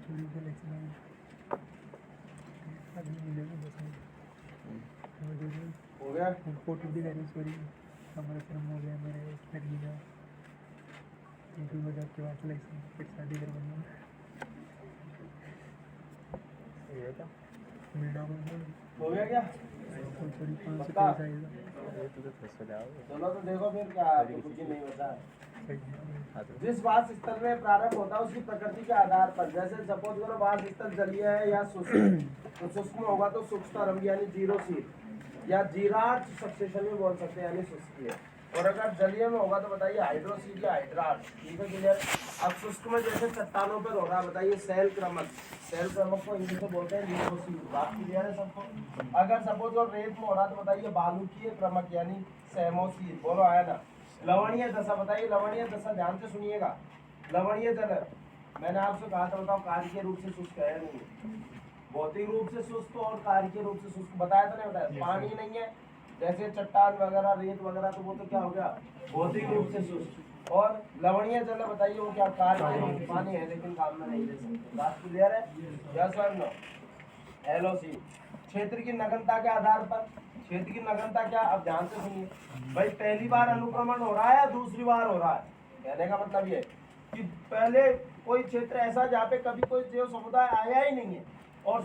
थोड़ी कलेक्शन अभी मिलेगा 10 मिनट हो गया फोटो भी करी सॉरी हमारा फिल्म हो गया मेरे लड़की का यूट्यूब में जाके बाद सिलेक्शन फिर शादी कर बना ये क्या मीडिया में हो गया क्या थोड़ी 500 पक्का? आएगा ये तो फंस जाओगे चलो तो देखो फिर क्या है, तो कुछ ही नहीं होता है। सही है हाँ तो जिस वास स्थल में प्रारंभ होता है उसकी प्रकृति के आधार पर, जैसे सपोज करो वास स्थल जलीय है या शुष्क, तो शुष्क में होगा तो शुष्क तरंग यानी जीरो सीट या जीरार्च सक्सेशन में बोल सकते हैं यानी शुष्क है। और अगर जलीय में होगा तो बताइए हाइड्रोसीड या हाइड्रार्च। ठीक है क्लियर। अब शुष्क में जैसे चट्टानों पर होगा बताइए सेल क्रमक, सेल क्रमक को इंग्लिश में बोलते हैं लिथोसीड। बात क्लियर है सबको। अगर सपोज करो रेत में हो रहा तो बताइए बालुकीय क्रमक यानी सेमोसीड। बोलो आया ना। लवणीय दशा बताइए, लवणीय दशा ध्यान से सुनिएगा। लवणीय जल मैंने आपसे कहा था बताओ कार्य रूप से शुष्क है नहीं, भौतिक रूप से शुष्क और कार्य रूप से शुष्क बताया था नहीं बताया। पानी नहीं है जैसे चट्टान वगैरह रेत वगैरह तो वो तो क्या हो गया भौतिक रूप से शुष्क। और लवणीय जल बताइए वो क्या कार्य रूप से पानी है लेकिन काम में नहीं दे सकते। बात क्लियर है? यस और नो? एलओसी। क्षेत्र की नगनता के आधार पर, क्षेत्र की नगनता क्या, अब ध्यान से सुनिए भाई, पहली बार अनुक्रमण हो रहा है या दूसरी बार हो रहा है। कहने का मतलब ये कि पहले कोई क्षेत्र ऐसा जहाँ पे कभी कोई जीव समुदाय आया ही नहीं है और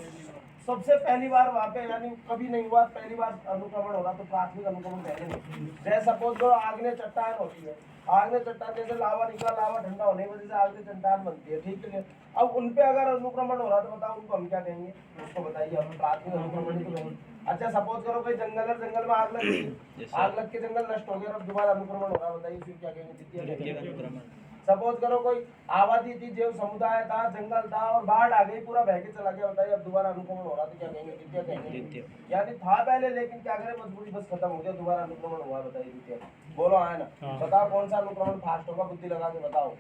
सबसे पहली बार वहाँ पे यानी कभी नहीं हुआ, पहली बार अनुक्रमण हो रहा तो प्राथमिक अनुक्रमण कहेंगे। जैसे सपोज करो आग्नेय चट्टान होती है, आग्नेय चट्टान जैसे लावा निकला, लावा ठंडा होने की वजह से आग्नेय चट्टान बनती है। ठीक है। अब उन पे अगर अनुक्रमण हो रहा तो बताओ उनको हम क्या कहेंगे, उसको बताइए हम प्राथमिक अनुक्रमण ही तो कहेंगे। अच्छा सपोज करो कोई जंगल है, जंगल में आग लग गई, आग लग के जंगल नष्ट हो गया, अब दोबारा अनुक्रमण हो रहा बताइए फिर क्या कहेंगे, द्वितीय अनुक्रमण। सपोज करो कोई आबादी थी, जीव समुदाय था, जंगल था और बाढ़ आ गई, पूरा बह के चला गया, बताइए अब दोबारा अनुक्रमण हो रहा तो क्या कहेंगे, द्वितीय कहेंगे। यानी था पहले लेकिन क्या करें मजबूरी बस खत्म हो गया, दोबारा अनुक्रमण हुआ, बताइए द्वितीय। बोलो आए ना। बताओ कौन सा अनुक्रमण फास्ट होगा, बुद्धि लगा के बताओ।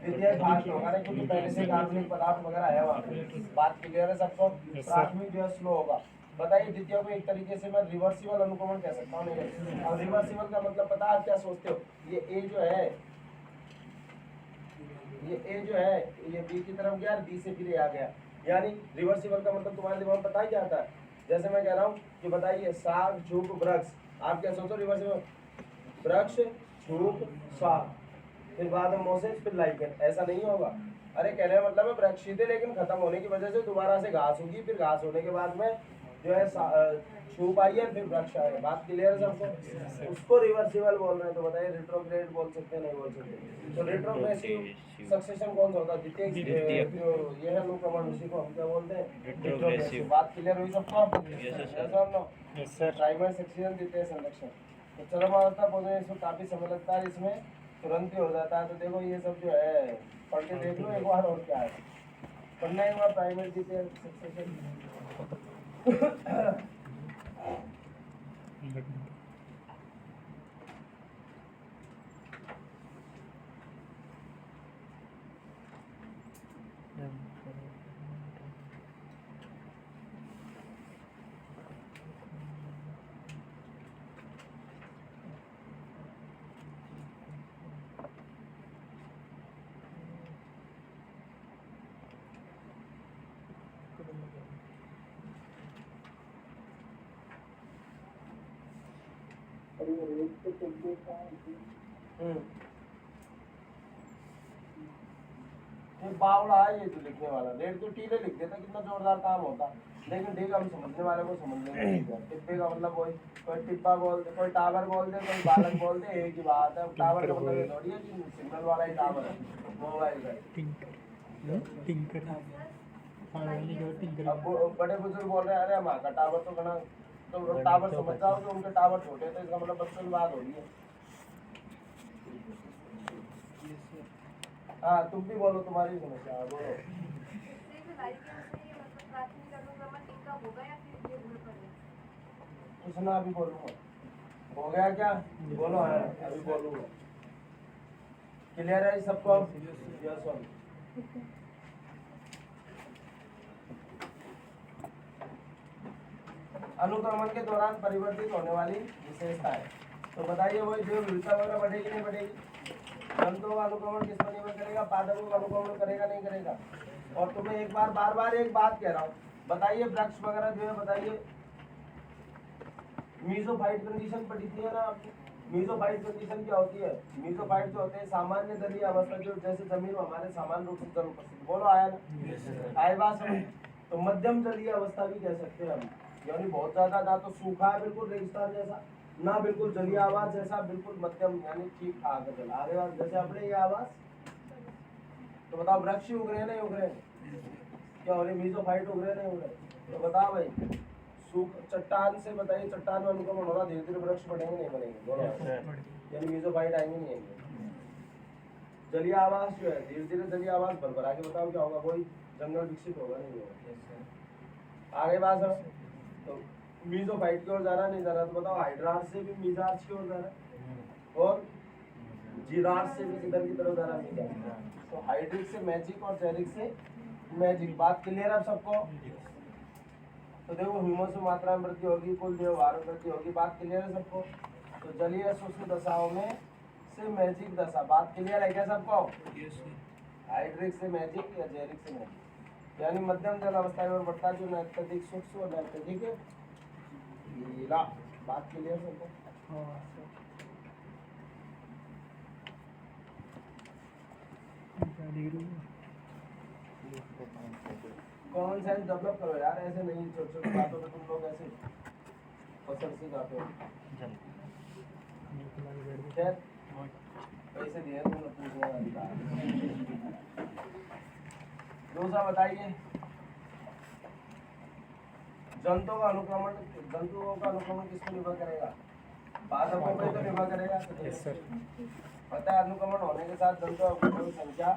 द्वितीय फास्ट होगा नहीं क्योंकि पहले से कार्बनिक पदार्थ वगैरह है वहाँ पे। बात क्लियर है सबको? प्राथमिक जो है स्लो होगा। बताइए द्वितीय को एक तरीके से मैं रिवर्सिबल अनुक्रमण कह सकता हूँ। नहीं, और रिवर्सिबल का मतलब पता आप क्या सोचते हो, ये ए जो है, ये ए जो है ये बी की तरफ गया, बी से फिर आ गया, यानी रिवर्सिबल का मतलब तुम्हारे दिमाग में पता ही क्या आता है। जैसे मैं कह रहा हूँ कि बताइए साग झूक वृक्ष, आप क्या सोचो रिवर्सिबल, वृक्ष झूक साग, फिर बाद में मोसेस फिर लाइकन, ऐसा नहीं होगा। अरे कहने का मतलब है वृक्ष सीधे लेकिन खत्म होने की वजह से दोबारा से घास होगी, फिर घास होने के बाद में जो है छूप आई है, फिर वृक्ष आएगा। बात क्लियर है सबको? उसको रिवर्सिबल बोल रहे हैं तो बताइए रिट्रोग्रेड बोल सकते हैं नहीं बोल सकते। तो रिट्रोग्रेसिव सक्सेशन कौन सा होता है, द्वितीय जो ये है अनुक्रमण, उसी को हम क्या बोलते हैं, रिट्रोग्रेसिव। बात क्लियर हुई सबको? Yes sir. प्राइमरी सक्सेशन द्वितीय संरक्षण। तो चरम अवस्था पहुंचने इसमें काफी समय लगता है, इसमें तुरंत ही हो जाता है। तो देखो ये सब जो है पढ़ के देख लो एक बार, और क्या है पढ़ना एक बार प्राइमरी द्वितीय सक्सेशन। हम्म। ये बावड़ा है ये तो लिखने वाला, रेट तो टीले लिख देता, कितना जोरदार काम होता। लेकिन ठीक है, हम समझने वाले को समझ लेंगे। टिब्बे का मतलब कोई टिब्बा बोल दे, कोई टावर बोल दे, कोई बालक बोल दे, एक ही बात है। टावर का मतलब ये थोड़ी है कि सिग्नल वाला ही टावर है मोबाइल का। टिंकर अब बड़े बुजुर्ग बोल रहे हैं अरे हमारा का टावर तो घना, तो टावर समझ जाओ कि उनके टावर छोटे हैं, तो इसका मतलब बच्चों की बात हो रही है। हाँ तुम भी बोलो, तुम्हारी समस्या है, बोलो। कुछ ना अभी बोलूंगा, हो गया क्या? बोलो है, अभी बोलूंगा। क्लियर है सबको? यस और अनुक्रमण के दौरान परिवर्तित होने वाली विशेषता है। तो बताइए वही जो विविधता वगैरह बढ़ेगी नहीं बढ़ेगी? जंतुओं का अनुक्रमण किस पर निर्भर करेगा? पादपों का अनुक्रमण करेगा नहीं करेगा? और तुम्हें एक बार बार बार एक बात कह रहा हूँ, बताइए वृक्ष वगैरह जो है, बताइए मीजोफाइट कंडीशन पढ़ी थी ना आपने? मीजोफाइट कंडीशन क्या होती है? मीजोफाइट जो होते हैं सामान्य जलीय अवस्था, जो जैसे जमीन में हमारे सामान्य रूप से जल उपस्थित। बोलो आया ना? आए बात समझ? तो मध्यम जलीय अवस्था भी कह सकते हैं हम, यानी बहुत ज्यादा ना तो सूखा है बिल्कुल रेगिस्तान जैसा, ना बिल्कुल जलीय आवास जैसा, बिल्कुल मध्यम यानी ठीक ठाक जल। आगे बात जैसे अपने ये आवास, तो बताओ वृक्ष उग रहे नहीं उग रहे? क्या हो रही? मीजोफाइट उग रहे नहीं उग रहे? तो बताओ भाई, सूख चट्टान से बताइए, चट्टान में अनुक्रमण होगा, धीरे धीरे वृक्ष बढ़ेंगे नहीं बढ़ेंगे? बोलो यानी मीजोफाइट आएंगे नहीं आएंगे? जलीय आवास जो है धीरे धीरे जलीय आवास भर आगे बताओ क्या होगा? कोई जंगल विकसित होगा नहीं होगा? आगे बात है तो मीजोफाइट की ओर जा रहा नहीं जा रहा? तो बताओ हाइड्रार्च से भी मीजार्च की ओर जा रहा है, और जीरार्च से भी किधर की तरफ जा रहा है? तो हाइड्रिक से मैजिक और जेरिक से मैजिक। बात क्लियर है सबको? तो देखो ह्यूमस में मात्रा में वृद्धि होगी, कुल जो भार में वृद्धि होगी। बात क्लियर है सबको? तो जलीय शुष्क दशाओं में से मैजिक दशा, बात क्लियर है क्या सबको? हाइड्रिक से मैजिक या जेरिक से मैजिक, यानी मध्यम जल अवस्था में बढ़ता जो नैत्याधिक सूक्ष्म और नैत्याधिक गीला। बात क्लियर सबको? कॉमन सेंस डेवलप करो यार, ऐसे नहीं छोटी छोटी बातों पे तुम लोग ऐसे फसल से जाते हो। खैर पैसे दिए तुमने पूछने का अधिकार। दूसरा बताइए, जंतुओं का अनुक्रमण किस पर निर्भर करेगा? पादपों पर तो निर्भर करेगा। पता है अनुक्रमण होने के साथ जंतुओं की संख्या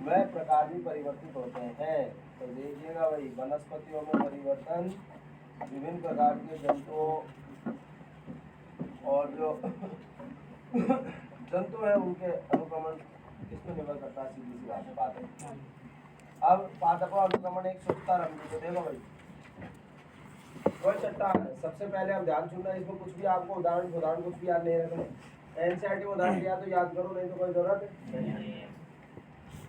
वह प्रकार भी परिवर्तित होते हैं। तो देखिएगा भाई, वनस्पतियों में परिवर्तन, विभिन्न प्रकार के जंतुओं और जो जंतु है उनके अनुक्रमण किस पर निर्भर करता है? सीधी सी बात है पादप। अब पादपों अनुक्रमण एक सूचता रंग। तो देखो भाई, कोई चट्टान है, सबसे पहले हम ध्यान सुनना, इसमें कुछ भी आपको उदाहरण कुछ भी याद नहीं रखने। एनसीईआरटी उदाहरण दिया तो याद करो, नहीं तो कोई जरूरत नहीं।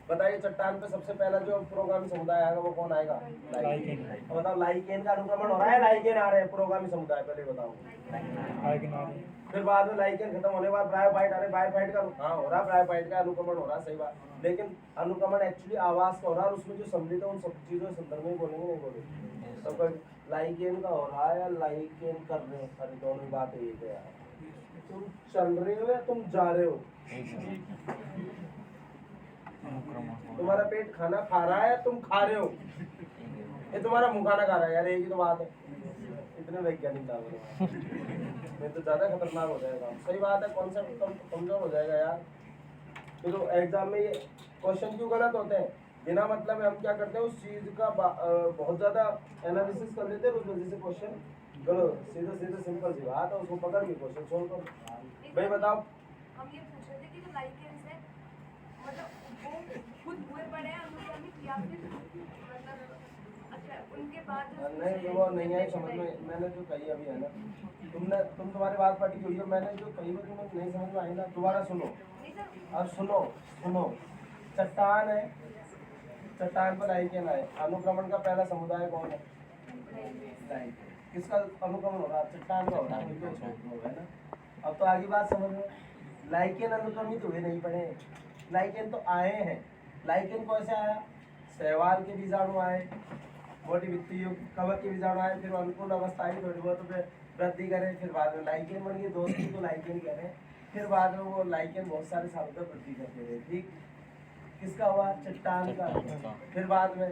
बताइए चट्टान पे सबसे पहला जो प्रोगामी समुदाय आएगा वो कौन आएगा? लाइकेन। बताओ लाइकेन का अनुक्रमण हो रहा है, लाइकेन आ रहे हैं प्रोगामी समुदाय, पहले बताओ। फिर बाद में लाइकेन खत्म होने के बाद ब्रायोफाइट आ रहे, ब्रायोफाइट का हाँ हो रहा, ब्रायोफाइट का अनुक्रमण हो रहा, सही बात। लेकिन अनुक्रमण एक्चुअली आवास का हो रहा है, उसमें जो सम्मिलित है उन सब चीजों के संदर्भ में बोलेंगे, नहीं बोलेंगे? तो कोई लाइकेन का हो रहा है या लाइकेन कर रहे हैं, अरे दोनों ही बात एक है यार। तुम चल रहे हो या तुम जा रहे हो? तुम्हारा पेट खाना खा रहा है, तुम खा रहे हो, ये तुम्हारा मुंह खाना खा रहा है यार, एक ही तो बात है। इतने वैज्ञानिक डाल रहे नहीं तो ज्यादा खतरनाक हो जाएगा। सही बात है, कॉन्सेप्ट कमजोर हो जाएगा यार। तो एग्जाम में ये क्वेश्चन क्यों गलत होते हैं? बिना मतलब हम क्या करते हैं, उस चीज का बहुत ज्यादा एनालिसिस कर लेते हैं, उस वजह से क्वेश्चन गलत। सीधे सीधे सिंपल सी बात है, उसको पकड़ के क्वेश्चन सोल्व करो। भाई बताओ, हम ये पूछ रहे थे कि जो लाइकेंस है मतलब वो खुद हुए पड़े हैं अनुक्रमिक या फिर मतलब अच्छा उनके बाद नहीं वो नहीं आई समझ में। मैंने जो कही अभी है ना, तुम्हारी बात पटी हुई है, मैंने जो कही वो तुम्हें नहीं समझ में आई ना, दोबारा सुनो। अब सुनो, चट्टान है, चट्टान पर लाइकेन आए, अनुक्रमण का पहला समुदाय कौन है? लाइकेन। किसका अनुक्रमण हो रहा है? चट्टान का हो रहा है ना। अब तो आगे बात समझ में। लाइकेन अनुक्रमित हुए नहीं पड़े, लाइकेन तो आए हैं। लाइकेन कैसे आया? शैवाल के बीजाणु आए, मोटी वित्तीय कवक के बीजाणु आए, फिर अनुकूल अवस्था आई, थोड़ी बहुत वृद्धि करे, फिर बाद में लाइकेन बन गए, दोस्त को लाइकेन कह रहे हैं। फिर बाद में वो लाइकेन बहुत सारे सालों तक वृद्धि करते रहे। ठीक, किसका हुआ? चट्टान का। फिर बाद में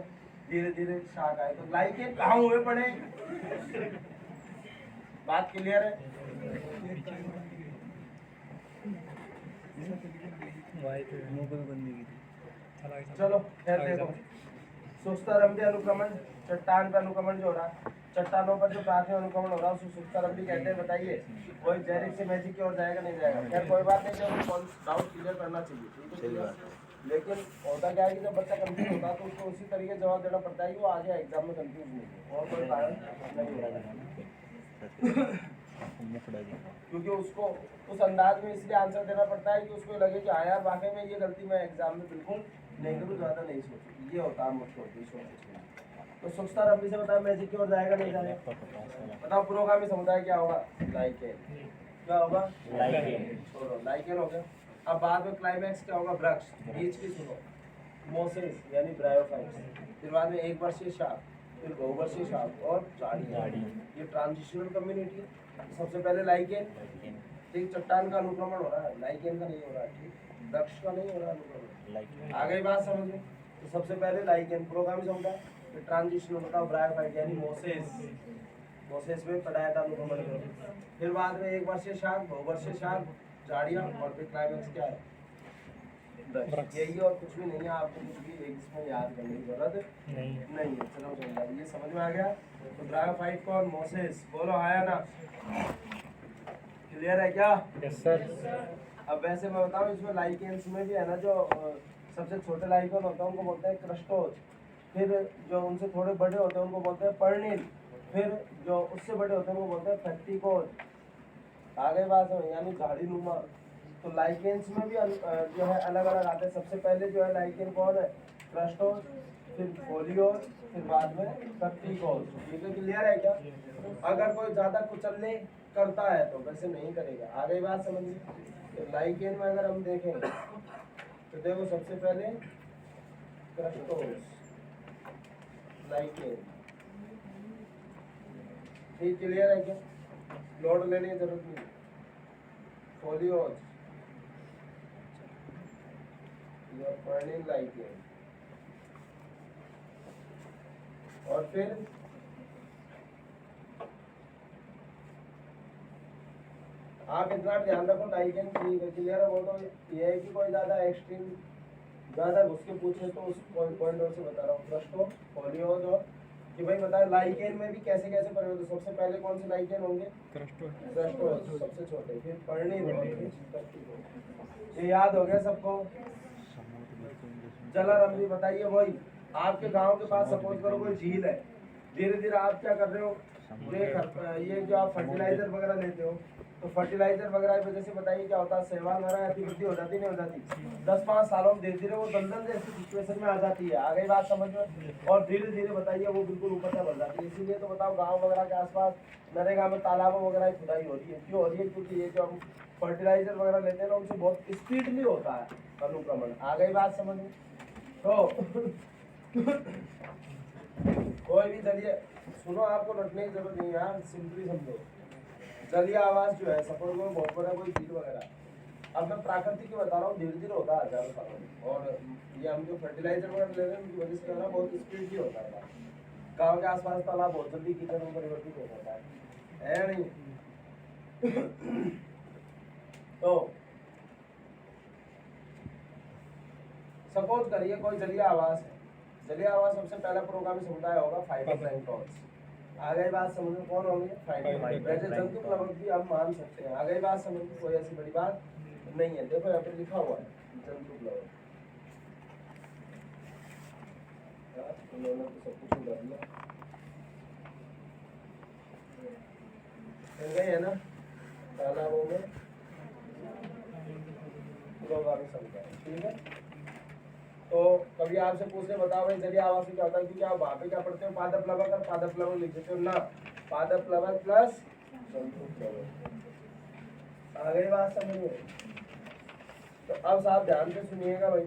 धीरे धीरे शाख आए। तो लाइकेन कहाँ हुए पड़े? बात क्लियर है? चलो खैर देखो, सुस्तारंभी अनुक्रमण, चट्टान पे अनुक्रमण जो हो रहा है, चट्टानों पर जो प्राथमिक अनुक्रमण हो रहा है उसको सुस्तारंभी कहते हैं। बताइए कोई जैरिक से मैजिक की ओर जाएगा नहीं जाएगा? खैर कोई बात नहीं, जो डाउट क्लियर करना चाहिए, ठीक है क्लियर। लेकिन होता क्या है कि जब बच्चा कंफ्यूज होता है तो उसको उसी तरीके से जवाब देना पड़ता है कि वो आगे एग्जाम में कंफ्यूज नहीं हो, और कोई कारण नहीं होगा। क्योंकि उसको उस अंदाज में इसलिए आंसर देना पड़ता है कि उसको लगे कि हाँ यार वाकई में ये गलती मैं एग्जाम में बिल्कुल नहीं करूँ, ज़्यादा नहीं सोचूं। ये होता है मुख्य उद्देश्य। तो सुस्तारंभी से बताओ मैजिक की ओर जाएगा नहीं जाएगा? बताओ पुरोगामी समुदाय क्या होगा? लाइकेन। क्या होगा? लाइकेन। छोड़ो, लाइकेन हो गया। अब बाद में क्लाइमैक्स क्या होगा? वृक्ष। बीच की सुनो, मोसेस यानी ब्रायोफाइट्स, फिर बाद में एक वर्षीय शाख, फिर बहुवर्षीय शाख और झाड़ी। ये ट्रांजिशनल कम्युनिटी है। सबसे पहले लाइकेन, ठीक, चट्टान का अनुक्रमण हो रहा है, लाइकेन का नहीं हो रहा है, ठीक, वृक्ष का नहीं हो रहा अनुक्रमण। आ गई बात समझ में? तो सबसे पहले लाइकेन पुरोगामी समुदाय, फिर ट्रांजिशनल बताओ ब्रायोफाइट यानी मोसेस, मोसेस में पढ़ाया था अनुक्रमण करो। फिर बाद में एक वर्षीय शाख, बहुवर्षीय शाख, झाड़ियाँ, और फिर क्लाइमैक्स क्या है? वृक्ष। यही और कुछ भी नहीं है, आपको कुछ भी एक इसमें याद करने की जरूरत नहीं है। चलो समझ ये समझ में आ गया? तो ब्रायोफाइट कौन? मोसेस। बोलो आया ना? क्लियर है क्या? Yes sir. अब वैसे मैं बताऊं, इसमें लाइकेन्स में भी है ना, जो सबसे छोटे लाइकेन होते हैं उनको बोलते हैं क्रस्टोज, फिर जो उनसे थोड़े बड़े होते हैं उनको बोलते हैं पर्निल, फिर जो उससे बड़े होते हैं उनको बोलते हैं फैक्टिकोज। आगे बात है यानी झाड़ी नुमा। तो लाइकेन्स में भी जो है अलग अलग आते हैं। सबसे पहले जो है लाइकेन कौन है? क्रस्टोज, फिर फोलियोज, फिर बाद में फैक्टिकोज। ठीक है, क्लियर है क्या? अगर कोई ज्यादा कुचलने करता है तो वैसे नहीं करेगा। आगे बात समझिए। तो लाइकेन में अगर हम देखें तो देखो सबसे पहले क्रस्टोज, लाइकेन, ठीक, क्लियर है क्या? लोड लेने की जरूरत नहीं। फोलियोज, पर्निल लाइकेन, और फिर आप इतना ध्यान रखो लाइकेन क्लियर है। वो तो ये है कि कोई ज्यादा एक्सट्रीम ज्यादा घुस के पूछे तो उस पॉइंट से बता रहा हूँ। क्रस्टो, फोलियोज, और कि भाई बताए लाइकेन में भी कैसे कैसे परिवर्तन। तो सबसे पहले कौन से लाइकेन होंगे? क्रस्टो सबसे छोटे, फिर पर्निल, ये याद हो गया सबको? जलारंभी बताइए। वही आपके गांव के पास सपोज करो कोई झील है, धीरे धीरे आप क्या कर रहे हो, ये जो आप फर्टिलाइजर वगैरह लेते हो, तो फर्टिलाइजर वगैरह की वजह से बताइए क्या होता है? शैवाल वगैरह की वृद्धि हो जाती नहीं हो जाती? 10-5 सालों में धीरे धीरे वो दलदल जैसी सिचुएशन में आ जाती है। आ गई बात समझ में? और धीरे धीरे बताइए वो बिल्कुल ऊपर तक बढ़ जाती है। इसीलिए तो बताओ गाँव वगैरह के आसपास नरेगा में तालाबों वगैरह की खुदाई हो रही है। क्यों हो रही है? क्योंकि ये जो हम फर्टिलाइजर वगैरह लेते हैं ना उनसे बहुत स्पीडली होता है अनुक्रमण। आ गई बात समझ में? तो कोई भी जलिए सुनो, आपको रटने की जरूरत नहीं है यार, सिंपली समझो। जलीय आवास जो है सपोज में बहुत बड़ा कोई झील वगैरह, अब मैं प्राकृतिक बता रहा हूँ, धीरे धीरे होता है हजारों सालों में। और ये हम जो फर्टिलाइजर वगैरह ले रहे हैं उनकी वजह से क्या बहुत स्पीड भी होता है। गाँव के आसपास तालाब बहुत जल्दी कीचड़ में परिवर्तित हो जाता है नहीं? तो सपोज करिए कोई जलीय आवास है। जलीय आवास सबसे पहला पुरोगामी समुदाय होगा फाइटोप्लैंक्टन्स। आ गई बात समझ में? कौन होंगे? फाइटोप्लैंक्टन। वैसे जंतु प्लवक भी हम मान सकते हैं। आ गई बात समझ में? कोई ऐसी बड़ी बात नहीं है। देखो यहाँ पे लिखा हुआ है जंतु प्लवक, उन्होंने तो सब कुछ उड़ा दिया है ना तालाबों में पुरोगामी समुदाय। ठीक है, तो कभी आपसे पूछने बताओ भाई जलीय आवास में क्या होता है, क्योंकि आप वहाँ पे क्या पढ़ते हो? पादप प्लवक और पादप प्लवक लिख देते हो ना, पादप प्लवक प्लस जंतु प्लवक। आ गई बात समझ में? तो अब साहब ध्यान से सुनिएगा भाई।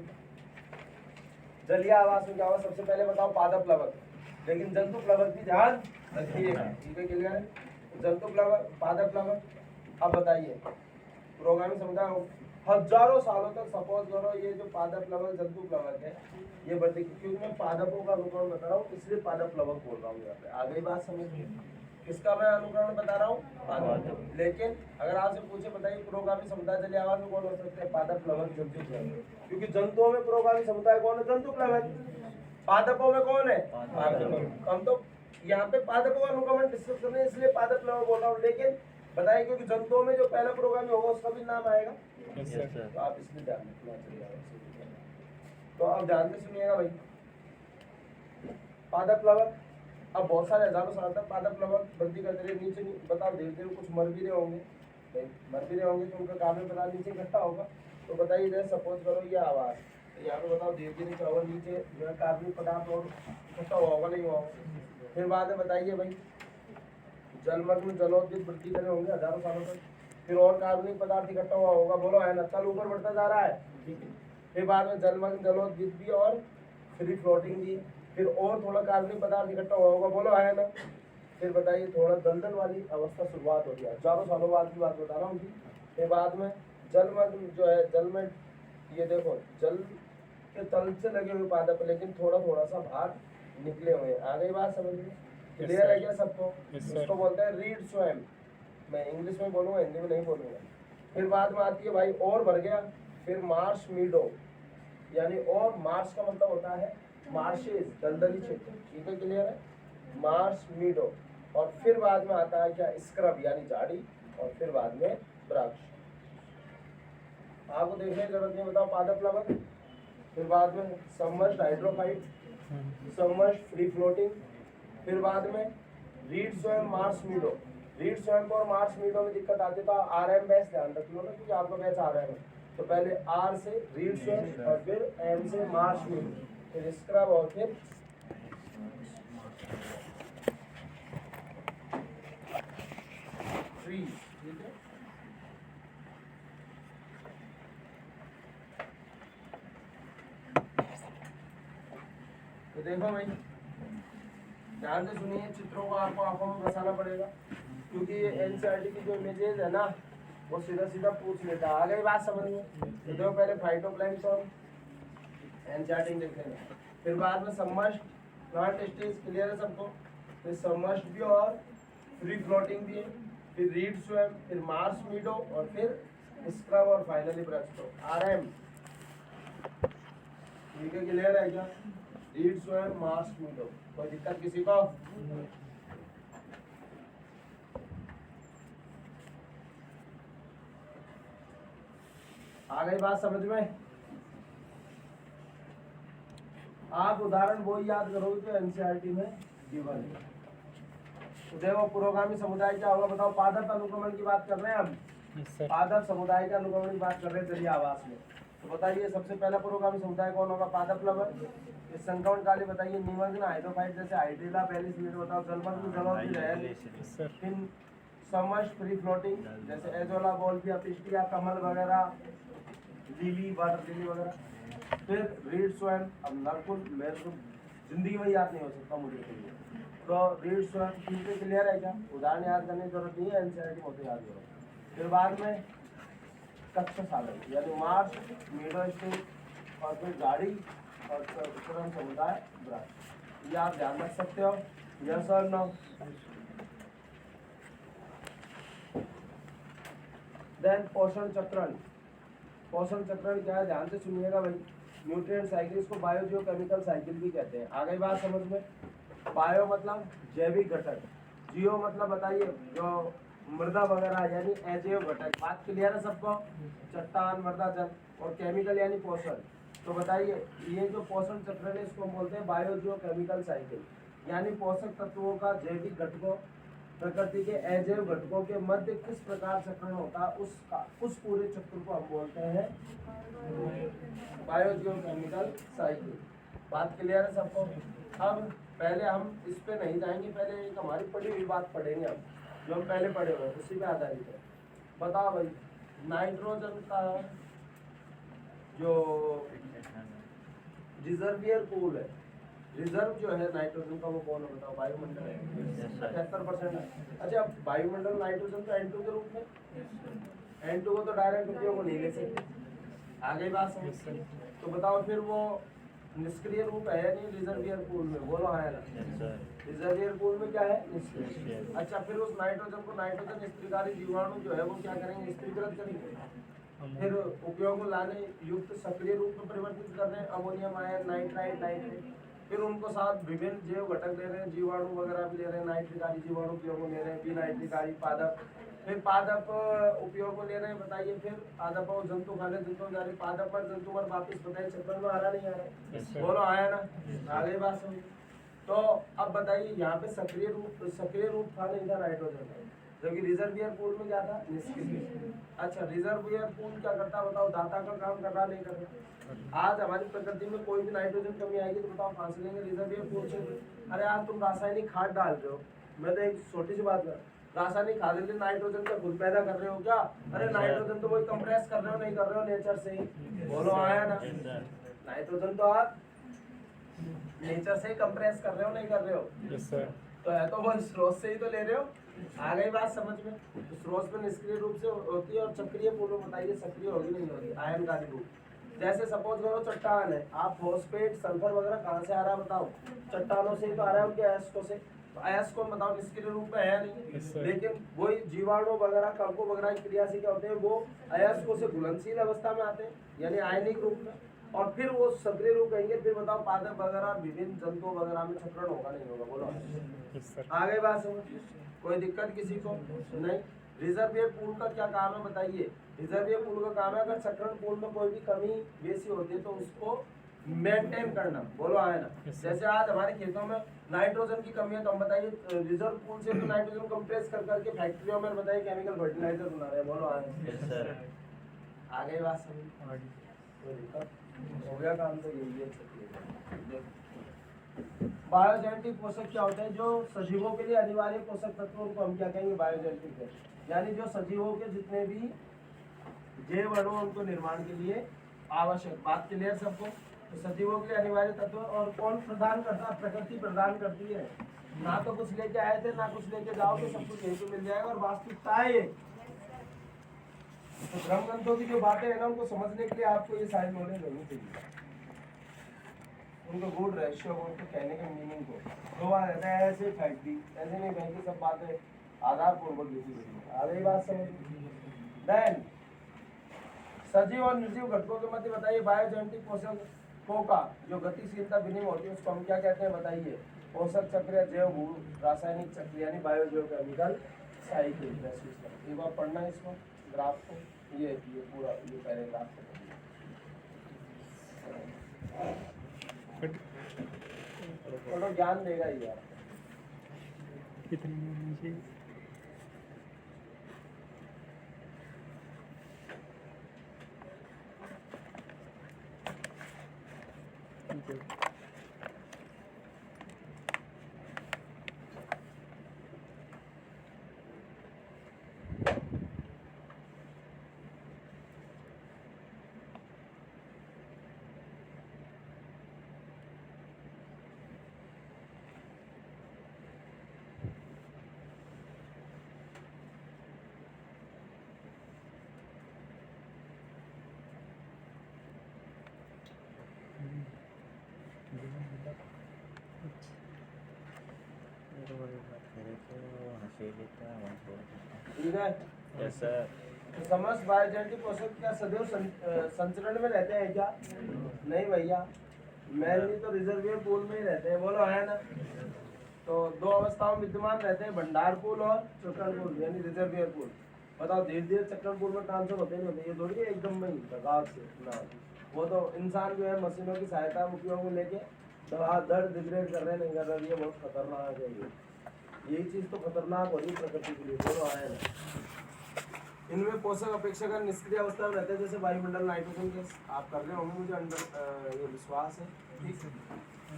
जलीय आवास में क्या होगा, सबसे पहले बताओ पादप प्लवक, लेकिन जंतु प्लवक भी ध्यान रखिएगा, ठीक है, क्लियर है? जंतु प्लवक, पादप प्लवक। अब बताइए, प्रोग्रामिंग समुदाय हजारों सालों तक सपोज करो ये जो पादप प्लवक जंतु प्लवक है ये बढ़ती, क्योंकि मैं पादपों का अनुकरण बता रहा हूँ इसलिए पादप प्लवक बोल रहा हूँ यहाँ पे। आ गई बात समझ में? किसका मैं अनुकरण बता रहा हूँ? पादप। लेकिन अगर आपसे पूछे बताइए पुरोगामी समुदाय जलीय आवास में कौन हो सकते हैं? पादप प्लवक जंतु प्लवक, क्योंकि जंतुओं में पुरोगामी समुदाय कौन है? जंतु प्लवक। पादपों में कौन है? पादप। हम तो यहाँ पे पादपों का अनुगमन डिस्कस करने इसलिए पादप प्लवक बोल रहा हूँ, लेकिन बताइए क्योंकि जंतुओं में जो पहला प्रोग्रामी होगा उसका भी नाम आएगा। तो आप इसलिए ध्यान रखना चाहिए। तो अब ध्यान से सुनिएगा भाई, पादप प्लवक अब बहुत सारे हजारों साल तक पादप प्लवक वृद्धि करते रहे, नीचे नहीं बताओ धीरे धीरे कुछ मर भी रहे होंगे, मर भी रहे होंगे तो उनका कार्बन पदार्थ नीचे इकट्ठा होगा। तो बताइए जैसे सपोज करो ये आवाज, तो यहाँ पे बताओ धीरे धीरे क्या होगा, नीचे जो है कार्बनिक पदार्थ और इकट्ठा हुआ होगा, नहीं हुआ होगा। फिर बाद में बताइए भाई जलमग्न जलोद्भिद वृद्धि करे होंगे हजारों सालों तक, फिर और कार्बनिक पदार्थ इकट्ठा हुआ होगा, बोलो है ना? तल ऊपर बढ़ता जा रहा है, ठीक है। फिर बाद में जलमग्न जलोद्भिद भी और फ्री फ्लोटिंग भी, फिर और थोड़ा कार्बनिक पदार्थ इकट्ठा हुआ होगा, बोलो है ना? फिर बताइए थोड़ा दलदल वाली अवस्था शुरुआत हो गया, हजारों सालों बाद की बात बता रहा हूँ। फिर बाद में जलमग्न जो है, जल में ये देखो जल के तल से लगे हुए पादप लेकिन थोड़ा थोड़ा सा बाहर निकले हुए। आ गई बात समझ में? क्लियर है क्या सबको? इसको बोलते हैं रीड स्वयं। मैं इंग्लिश में बोलूँगा, हिंदी में नहीं बोलूँगा। फिर बाद में आती है भाई और बढ़ गया, फिर मार्श मीडो, यानी और मार्श का मतलब होता है मार्शेज, दलदली क्षेत्र, ठीक है, क्लियर है? मार्श मीडो। और फिर बाद में आता है क्या? स्क्रब यानी झाड़ी, और फिर बाद में वृक्ष। आपको देखने की जरूरत नहीं, बताओ पादप प्लवक, फिर बाद में submerged hydrophyte, submerged free floating, फिर बाद में रीड स्वयं, मार्श मीडो। रीड स्वयं और मार्श मीडो में दिक्कत आती है तो RM बैच ध्यान रख लो ना, क्योंकि आपका बैच आ रहा है। तो पहले R से रीड स्वयं और फिर M से मार्श मीडो, फिर स्क्रब और फिर ट्री, ठीक है। तो देखो भाई ध्यान से सुनिए, चित्रों को आपको आंखों में बसाना पड़ेगा, क्योंकि ये NCERT की जो इमेजेस है ना वो सीधा सीधा पूछ लेता है। आ गई बात समझ में? तो देखो पहले फाइटोप्लैंक्टन NCERT देखते हैं, फिर बाद में सबमर्ज्ड प्लांट स्टेज, क्लियर है सबको? फिर सबमर्ज्ड भी और फ्री फ्लोटिंग भी है, फिर रीड स्वयं, फिर मार्श मीडो और फिर स्क्रब और फाइनली वृक्ष। तो RM, ठीक है, क्लियर है क्या? रीड स्वयं, मार्श मीडो, कोई दिक्कत किसी को? आ गई बात समझ में? आप उदाहरण वो याद करोगे जो NCERT में गिवन है। तो देखो पुरोगामी समुदाय क्या होगा, बताओ? पादप अनुगमन की बात कर रहे हैं हम, पादप समुदाय के अनुगमन की बात कर रहे हैं जलीय आवास में। तो बताइए सबसे पहला पुरोगामी समुदाय कौन होगा? पादप प्लवक। इस संक्रमण काली बताइए निमग्न हाइड्रोफाइट जैसे हाइड्रिला पैलिस में, बताओ जलमग्न जलोद्भिद है, फिर सबमर्ज्ड फ्री फ्लोटिंग जैसे एजोला, गोल्फिया, पिस्टिया, कमल वगैरह, लिली, वाटर लिली वगैरह, फिर रीड स्वयं। अब नरकुल मेरे को जिंदगी में याद नहीं हो सकता मुझे के लिए, तो रीड स्वयं, ठीक है, क्लियर है क्या? उदाहरण याद करने की जरूरत नहीं है, NCERT में याद करो। फिर बाद में कक्ष साधन यानी मार्श मीडो स्टेज, और फिर गाड़ी और चरण समुदाय वृक्ष, ये आप ध्यान रख सकते हो। यस और नो? देन पोषण चक्रण। पोषण चक्रण क्या है, ध्यान से सुनिएगा भाई। न्यूट्रिएंट साइकिल, इसको बायोजियो केमिकल साइकिल भी कहते हैं। आ गई बात समझ में? बायो मतलब जैविक घटक, जियो मतलब बताइए जो मृदा वगैरह यानी अजैव घटक। बात क्लियर है सबको? चट्टान, मृदा, जल, और केमिकल यानी पोषण। तो बताइए ये जो पोषण चक्र है इसको बोलते हैं बायोजियो केमिकल साइकिल, यानी पोषक तत्वों का जैविक घटकों, प्रकृति के अजैव घटकों के मध्य किस प्रकार चक्रण होता है उसका, उस पूरे चक्र को हम बोलते हैं बायोजियो केमिकल साइकिल। बात क्लियर है सबको? अब पहले हम इस पे नहीं जाएंगे, पहले एक हमारी पढ़ी हुई बात पढ़ेंगे हम, जो हम पहले पढ़े हुए उसी पे आधारित है। बताओ भाई नाइट्रोजन का जो रिजर्वियर पूल है, रिजर्व जो है नाइट्रोजन का वो कौन है बताओ? वायुमंडल है, Yes, sir. 78% है। अच्छा, वायुमंडल नाइट्रोजन तो N2 के रूप में, N2 को तो डायरेक्ट उपयोग नहीं ले सकते, आगे बात समझ। तो बताओ फिर वो निष्क्रिय रूप है या नहीं रिजर्वियर पूल में? बोलो है ना। Yes, sir. रिजर्वियर पूल में क्या है? निष्क्रिय। निष्क्रिय। अच्छा, फिर उस नाइट्रोजन को नाइट्रोजन स्त्रीकारी जीवाणु जो है वो क्या करेंगे? स्त्रीकृत करेंगे, फिर उपयोग में लाने युक्त सक्रिय रूप में परिवर्तित कर रहे हैं, अमोनियम आयन, नाइट्राइट, नाइट्रेट। फिर उनको साथ विभिन्न जैव घटक ले रहे हैं, जीवाणु वगैरह भी ले रहे हैं, नाइट्रिकारी जीवाणु उपयोग में ले रहे हैं, विनाइट्रिकारी पादप, फिर पादप उपयोग में ले रहे हैं। बताइए फिर पादप और जंतु खाने, जंतु जा रहे, पादप पर जंतु पर वापिस बताइए चक्कर में आ रहा नहीं आ रहा? Yes, sir. बोलो आया ना, आगे बात समझ। तो अब बताइए यहाँ पे सक्रिय रूप था नहीं था नाइट्रोजन का, जबकि रिजर्वियर पूल में क्या था? निष्क्रिय। अच्छा, रिजर्वियर पूल क्या करता बताओ? दाता का काम कर रहा नहीं कर रहा? आज हमारी प्रकृति में कोई भी नाइट्रोजन कमी आएगी तो बताओ कहाँ से लेंगे? रिजर्वियर पूल से। अरे आज तुम रासायनिक खाद डाल रहे हो, मैं तो एक छोटी सी बात कर, रासायनिक खाद के लिए नाइट्रोजन का खुद पैदा कर रहे हो क्या? अरे नाइट्रोजन तो वही कंप्रेस कर रहे हो, नहीं कर रहे हो नेचर से ही? बोलो आया ना। Yes, sir. नाइट्रोजन तो आप नेचर से ही कंप्रेस कर रहे हो, नहीं कर रहे हो? Yes sir. तो है तो वो स्रोत से ही तो ले रहे हो। आ गई बात समझ में? तो स्रोत में निष्क्रिय रूप से होती है और चक्रीय पूल में बताइए सक्रिय होगी नहीं होगी? आयनकारी रूप। जैसे सपोज करो चट्टान है, आप फॉस्फेट सल्फर वगैरह कहाँ से आ रहा है बताओ? चट्टानों से ही तो आ रहा है, उनके अयस्कों से। तो अयस्क बताओ निष्क्रिय रूप में है नहीं? Yes, sir. लेकिन वही जीवाणु वगैरह कल्पों वगैरह की क्रिया से क्या होते हैं? वो अयस्कों से घुलनशील अवस्था में आते हैं, यानी आयनिक रूप में, और फिर वो सक्रिय रूप कहेंगे। फिर बताओ पादप वगैरह विभिन्न जंतुओं वगैरह में चक्रण होगा नहीं होगा? बोलो। Yes sir. आगे बात समझिए, कोई दिक्कत किसी को नहीं? रिजर्वियर पूल का क्या काम है बताइए? रिजर्वियर पूल का काम है अगर चक्रण पूल में कोई भी कमी बेसी होती है तो उसको मेंटेन करना। बोलो आए ना। Yes, sir. जैसे आज हमारे खेतों में नाइट्रोजन की कमी है तो हम बताइए रिजर्व पूल से तो नाइट्रोजन कंप्रेस कर करके फैक्ट्रियों में बताइए केमिकल फर्टिलाइजर बना रहे हैं। बोलो आए। Yes, sir. आगे बात समझ, आगे। कोई दिक्कत हो गया? काम तो यही है। बायोजेनेटिक पोषक क्या होते हैं? जो सजीवों के लिए अनिवार्य पोषक तत्व, उनको हम क्या कहेंगे? बायोजेनेटिक है। यानी जो सजीवों के जितने भी जैव अणु उनको निर्माण के लिए आवश्यक। बात क्लियर सबको? तो सजीवों के लिए अनिवार्य तत्व, और कौन प्रदान करता है? प्रकृति प्रदान करती है। ना तो कुछ लेके आए थे ना कुछ लेके जाओगे, सब कुछ यहीं पे मिल जाएगा। और वास्तविकता है ये। तो धर्म ग्रंथों की जो बातें हैं ना, उनको समझने के लिए आपको ये सारी नॉलेज होनी चाहिए, उनको गूढ़ रहस्य को, उनको कहने के मीनिंग को। तो वहाँ रहता है ऐसे फेंक दी, ऐसे नहीं फेंकी, सब बातें आधारपूर्वक लिखी गई है। आ गई बात समझ? देन सजीव और निर्जीव घटकों के मध्य बताइए बायोजेनेटिक पोषकों का जो गतिशीलता विनिमय होती है उसको हम क्या कहते हैं बताइए? पोषक चक्र, जैव भू रासायनिक चक्र, यानी बायोजियो केमिकल साइकिल। एक बार पढ़ना है इसको, ग्राफ को, ये पूरा ये पैराग्राफ को ज्ञान देगा ही यार। कितनी नीचे? ठीक है? Yes, sir. तो समस्त बायोजेनेटिक पोषक क्या सदैव संचरण में रहते हैं क्या? नहीं भैया, मेनली तो रिजर्वियर पूल में ही रहते हैं। बोलो है ना? तो दो अवस्थाओं में विद्यमान रहते हैं, भंडार पूल और चक्रण पूल, यानी रिजर्वियर पूल। बताओ धीरे धीरे चक्रण पूल में ट्रांसफर होते नहीं होते? ये थोड़ी है एकदम में ही प्रकाश से ना, वो तो इंसान जो है मशीनों की सहायता उपयोग में लेके दवा दर डिग्रेड कर रहे नहीं कर रहे, ये बहुत खतरनाक है। यही चीज़ तो खतरनाक हो रही प्रकृति के लिए। बोलो आया ना? इनमें पोषक अपेक्षाकृत निष्क्रिय अवस्था में रहते हैं, जैसे वायुमंडल नाइट्रोजन गैस। आप कर रहे होंगे, मुझे अंदर ये विश्वास है। ठीक है?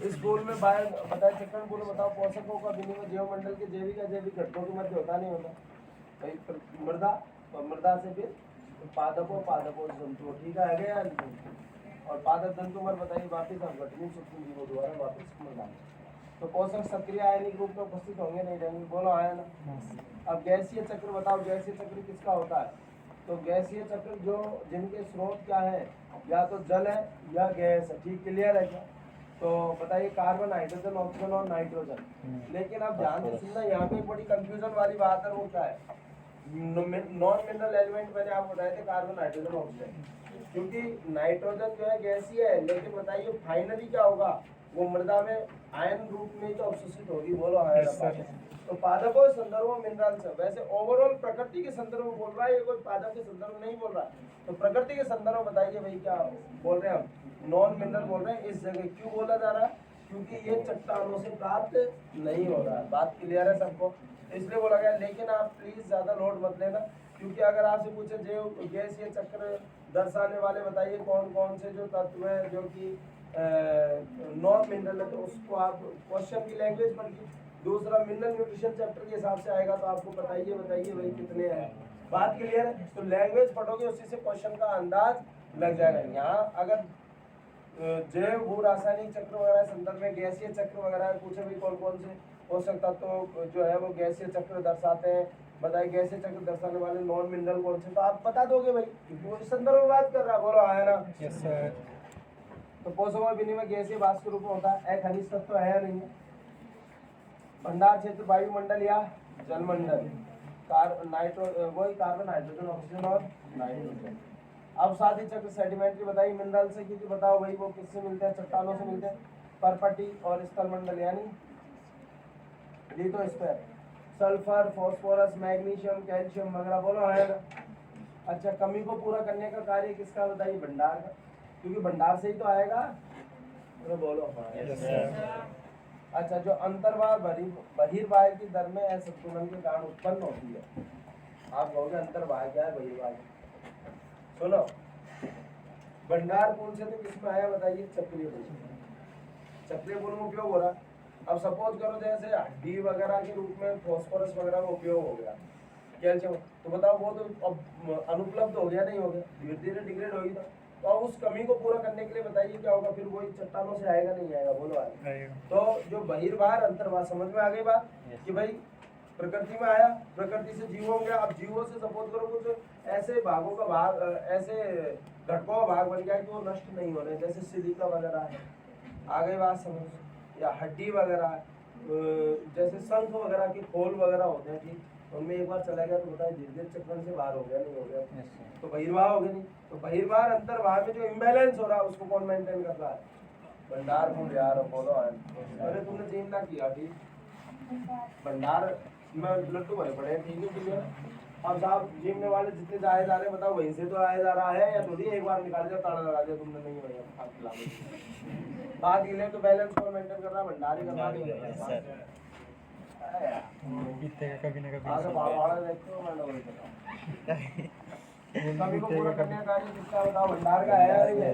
इस पूल में बायो बताए चक्रण पूल में बताओ पोषकों का विनिमय जैव मंडल के जैविक अजैविक घटकों के मध्य होता नहीं होता? भाई मृदा, और मृदा से फिर तो पादपों पादपों जंतु, ठीक है आगे यार। और पादप जंतु मर बताइए वापिस आप घटनी सूक्ष्म जीवों द्वारा वापिस मर डालें। तो पोषक सक्रिय आयनिक रूप में उपस्थित होंगे नहीं रहेंगे, बोलो आया ना। अब गैसीय चक्र बताओ, गैसीय चक्र किसका होता है? तो गैसीय चक्र जो जिनके स्रोत क्या है, या तो जल है या गैस है, ठीक क्लियर है क्या? तो बताइए कार्बन, हाइड्रोजन, ऑक्सीजन और नाइट्रोजन। लेकिन अब ध्यान से सुनना, यहाँ पे बड़ी कंफ्यूजन वाली बात है, वो क्या है? नॉन मिनरल एलिमेंट मैंने आपको बताए थे कार्बन, हाइड्रोजन, ऑक्सीजन। क्योंकि नाइट्रोजन जो है गैसीय है, लेकिन बताइए फाइनली क्या होगा, वो मृदा में आयन रूप में तो अवशोषित होगी, बोलो आयन। तो पादपों संदर्भों मिनरल्स है। वैसे ओवरऑल प्रकृति के संदर्भ में बोल रहा है, ये कोई पादप के संदर्भ में नहीं बोल रहा है। तो प्रकृति के संदर्भ में बताइए भाई क्या बोल रहे हैं हम, नॉन मिनरल बोल रहे हैं। इस जगह क्यों बोला जा रहा है? क्योंकि ये चट्टानों से प्राप्त नहीं हो रहा है। बात क्लियर है सबको? इसलिए बोला गया। लेकिन आप प्लीज ज्यादा लोड मत लेना, क्योंकि अगर आपसे पूछे जो गैसीय चक्र दर्शाने वाले बताइए कौन कौन से जो तत्व है जो कि नॉन मिनरल है, तो उसको आप क्वेश्चन की लैंग्वेज पढ़िए। दूसरा मिनरल न्यूट्रिशन चैप्टर के हिसाब से आएगा, तो आपको बताइए भाई कितने हैं। बात क्लियर है? तो लैंग्वेज पढ़ोगे, उसी से क्वेश्चन का अंदाज लग जाएगा। यहाँ अगर जैव भू रासायनिक चक्र वगैरह संदर्भ में गैसीय चक्र वगैरह पूछे भाई कौन कौन से पोषक तत्व जो है वो गैसीय चक्र दर्शाते हैं, बताइए गैसीय चक्र दर्शाने वाले नॉन मिनरल कौन से, तो आप बता दोगे भाई, क्योंकि वो इस संदर्भ में बात कर रहा है, बोलो आया ना। Yes sir. तो पोषक और विनिमय गैसीय वाष्प के रूप में होता है। एक खनिज तत्व है या नहीं है? भंडार क्षेत्र वायुमंडल या जलमंडल, वही कार्बन, हाइड्रोजन, ऑक्सीजन और नाइट्रोजन। अब साथी चक्र सेडिमेंट्री बताइए मिनरल से, क्योंकि बताओ भाई वो किससे मिलते हैं? चट्टानों से मिलते हैं। परपटी और स्थलमंडल यानी lithosphere, sulphur, phosphorus, magnesium, calcium वगैरह, बोलो है ना। अच्छा, कमी को पूरा करने का कार्य किसका बताइए? भंडार का, क्योंकि भंडार से ही तो आएगा, तो बोलो। अच्छा, जो अंतर्वाह बहिर्वाह की दर में असंतुलन के कारण उत्पन्न होती है, आप कहोगे अंतर्वाह क्या है, बहिर्वाह? सुनो, भंडार कौन से थे किसमें आया बताइए? चक्रीय गुण। चक्रीय गुण में उपयोग हो रहा। अब सपोज करो जैसे हड्डी वगैरह के रूप में फास्फोरस वगैरह में उपयोग हो गया, कैल्शियम, तो बताओ वो तो अब अनुपलब्ध हो गया, नहीं हो गया, धीरे धीरे डिग्रेड होगी। तो अब उस कमी को पूरा करने के लिए बताइए क्या होगा? फिर वही चट्टानों से आएगा, नहीं आएगा, बोलो आएगा। तो जो बहिर्वाह अंतर्वाह, समझ में आ गई बात? कि भाई प्रकृति में आया, प्रकृति से जीव हो गया। अब जीवों से सपोज करो कुछ ऐसे भागों का भाग, ऐसे घटकों का भाग बन गया कि वो नष्ट नहीं हो रहे, जैसे सिलिका वगैरह है, आ गई बात समझ? या हड्डी वगैरह, जैसे शंख वगैरह के खोल वगैरह होते हैं, ठीक, उनमें एक बार चला गया तो बताइए धीरे धीरे चक्कर से बाहर हो गया, नहीं हो गया, तो बहिर्वाह हो गया नहीं। तो बहिर्वाह अंतर्वाह में जो इम्बैलेंस हो रहा है उसको कौन मेंटेन कर रहा है? भंडार को यार, बोलो। अरे तुमने जिम ना किया, ठीक, भंडार में लड्डू भरे पड़े, ठीक है क्लियर। अब साहब जिमने वाले जितने जाए जा रहे हैं बताओ, वहीं से तो आया जा रहा है, या थोड़ी एक बार निकाल दिया ताला लगा दिया तुमने, नहीं होगा। बात ये तो बैलेंस कौन मेंटेन कर रहा है? भंडारी का पानी कर रहा है। कभी ना कभी आगे बाड़ा देखते हो, मैं वही बताऊं। कभी को पूरा करने का कार्य किसका बताओ? भंडार का है या नहीं है?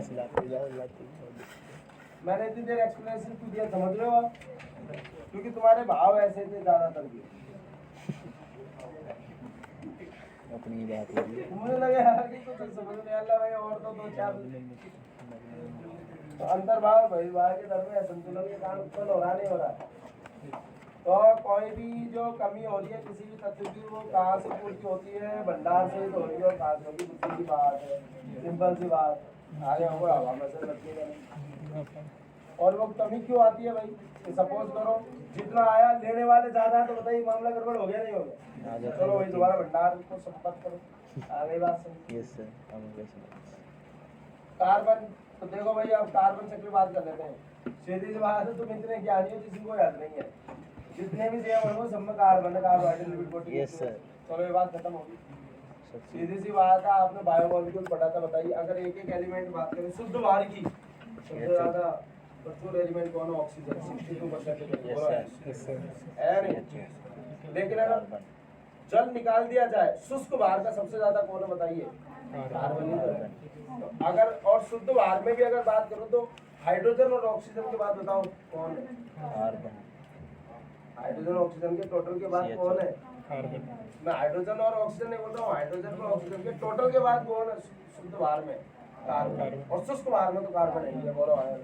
मैंने इतनी देर एक्सप्लेनेशन क्यों दिया, समझ रहे हो आप? क्योंकि तुम्हारे भाव ऐसे थे ज्यादातर भी, अपनी बात होगी। मुझे लगे यार कि कुछ समझ में आ रहा भाई, और तो दो चार। तो अंतर्भाव बहिर्वाह के दर में असंतुलन के कारण उत्पन्न हो रहा, नहीं हो रहा। तो कोई भी जो कमी हो रही है किसी भी तत्व की, वो कहाँ से पूर्ति होती है? भंडार से ही तो हो रही है। और कहाँ से होगी? दूसरी बात है, सिंपल सी बात, आगे होगा हवा में से रखिएगा। और वो कमी क्यों आती है भाई? सपोज करो जितना आया लेने वाले ज्यादा है, तो बताइए मामला गड़बड़ हो गया, नहीं हो गया? चलो भाई दोबारा भंडार को संपर्क करो, आ गई बात समझ? यस सर, कार्बन, तो देखो भाई अब कार्बन चक्र बात कर लेते हैं। सीधी सी बात है, तुम इतने ज्ञानी हो किसी को याद नहीं है, जितने भी सेव हो सब में carbon, carbohydrate, lipid, protein. Yes sir. चलो ये बात खत्म होगी। सीधी सी बात है, आपने बायोमॉलिक्यूल पढ़ा था, बताइए अगर एक एक एलिमेंट बात करें शुद्ध वार की, सबसे ज्यादा प्रचुर एलिमेंट कौन है? ऑक्सीजन, 62% है नहीं। लेकिन अगर जल निकाल दिया जाए, शुष्क भार का सबसे ज्यादा कौन है बताइए? कार्बन ही। तो अगर और शुद्ध भार में भी अगर बात करो तो हाइड्रोजन और ऑक्सीजन के बाद बताओ कौन है? कार्बन। हाइड्रोजन ऑक्सीजन के टोटल के बाद कौन है? कार्बन मैं हाइड्रोजन और ऑक्सीजन नहीं बोल रहा हूँ, हाइड्रोजन और ऑक्सीजन के टोटल के बाद कौन है शुद्ध भार में? कार्बन। और शुष्क भार में तो कार्बन नहीं है, बोलो आएगा।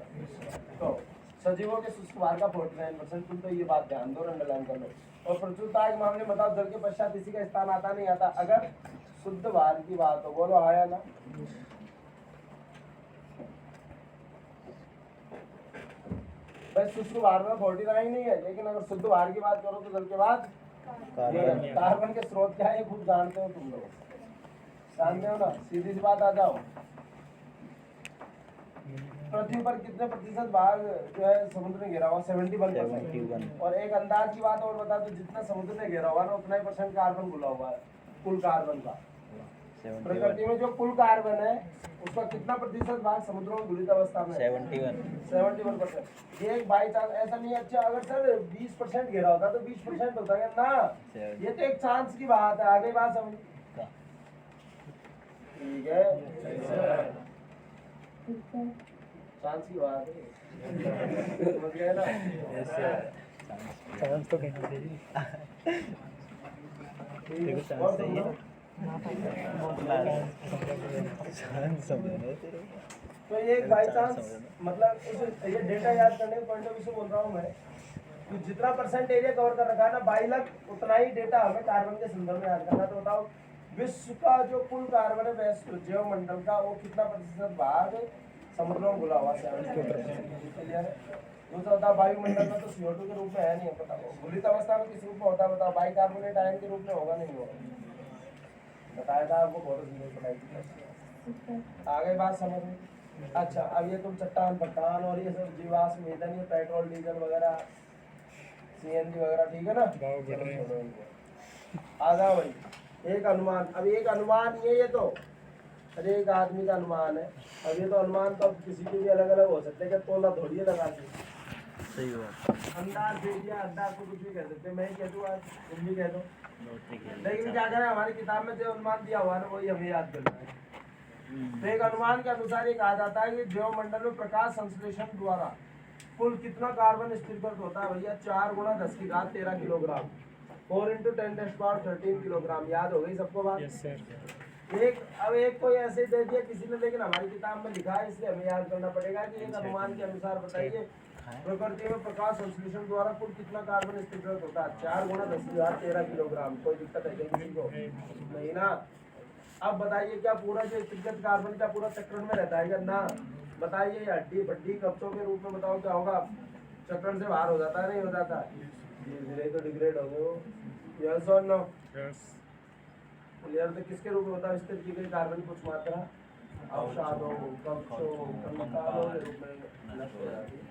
तो सजीवों के शुष्क भार का 49%। तुम तो ये बात ध्यान दो, अंडरलाइन कर लो। और प्रचुरता के मामले में बताओ, जल के पश्चात इसी का स्थान आता नहीं आता अगर शुद्ध भार की बात हो? बोलो आया ना। भाई शुष्क भार में 49 नहीं है, लेकिन अगर शुद्ध भार की बात करो तो जल के बाद कार्बन के स्रोत क्या है खुद जानते हो तुम लोग, जानते हो ना। सीधी सी बात आ जाओ, पृथ्वी पर कितने प्रतिशत भाग जो है समुद्र ने घेरा हुआ? 71%। और एक अंदाज की बात और बता दो, जितना समुद्र ने घेरा हुआ ना उतना ही परसेंट कार्बन घुला हुआ है कुल कार्बन का। प्रकृति में जो कुल कार्बन है उसका कितना प्रतिशत भाग समुद्रों में घुलित अवस्था में? 71%। ये एक बाई चांस ऐसा नहीं है। अच्छा अगर सर 20% घेरा होता तो 20% होता है ना, ये तो एक चांस की बात है। आगे बात समझ, ठीक है, चांस की बात है, समझ गए ना। चांस तो कहना चाहिए। और तुम लोग? तो ये बाई चांस मतलब ये डेटा याद करने के पॉइंट ऑफ व्यू से बोल रहा हूँ मैं कि जितना परसेंट एरिया कवर कर रखा है ना 22 लाख, उतना ही डेटा हमें कार्बन के संदर्भ में याद करना। तो बताओ विश्व का जो कुल कार्बन है जैव मंडल का वो कितना प्रतिशत भाग समुद्रों में घुला हुआ? 70%। दूसरा बताओ वायुमंडल में तो CO2 के रूप में है नहीं, बताओ घुलित अवस्था में किस रूप में होता है? बताओ बाइकार्बोनेट आयन के रूप में होगा नहीं होगा? बताया था आपको, बहुत सुंदर पढ़ाई थी। आगे बात समझ में। अच्छा अब ये तुम चट्टान पट्टान और ये सब जीवाश्म ईंधन, ये पेट्रोल डीजल वगैरह CNG वगैरह, ठीक है ना। आ जाओ भाई, एक अनुमान। अब एक अनुमान ये तो अरे एक आदमी का अनुमान है। अब ये तो अनुमान तो किसी के भी अलग अलग हो सकते हैं, क्या तोला थोड़ी है लगा के। सही बात। अंदाज दे दिया, अंदाज को कुछ भी कह सकते हैं, मैं ही कह दूँ आज, तुम भी कह दो। लेकिन क्या करें, हमारी किताब में जो अनुमान दिया हुआ है ना वही हमें याद करना है। तो एक अनुमान के अनुसार ये कहा जाता है कि जैव मंडल में प्रकाश संश्लेषण द्वारा कुल कितना कार्बन स्थिरीकृत होता है? भैया 4 × 10⁻13 किलोग्राम, 4 × 10⁻13 किलोग्राम। याद हो गई सबको बात? Yes sir. अब एक कोई ऐसे दे दिया किसी ने, लेकिन हमारी किताब में लिखा है इसलिए हमें याद करना पड़ेगा कि एक अनुमान के अनुसार बताइए प्रकृति में प्रकाश संश्लेषण द्वारा कुल कितना कार्बन स्थिरीकृत होता है? 4 × 10⁻13 किलोग्राम। कोई दिक्कत है क्या किसी को? नहीं ना। अब बताइए क्या पूरा जो स्थिरीकृत कार्बन का पूरा चक्रण में रहता है क्या? ना। बताइए हड्डी भड्डी कब्जों के रूप में बताओ क्या होगा? चक्रण से बाहर हो जाता है नहीं हो जाता? धीरे धीरे तो डिग्रेड हो गए वो। यस और नो? क्लियर। तो किसके रूप में होता है स्थिर की गई कार्बन की कुछ मात्रा? अवसादों, कब्जों, कंकालों के रूप में नष्ट हो जाती है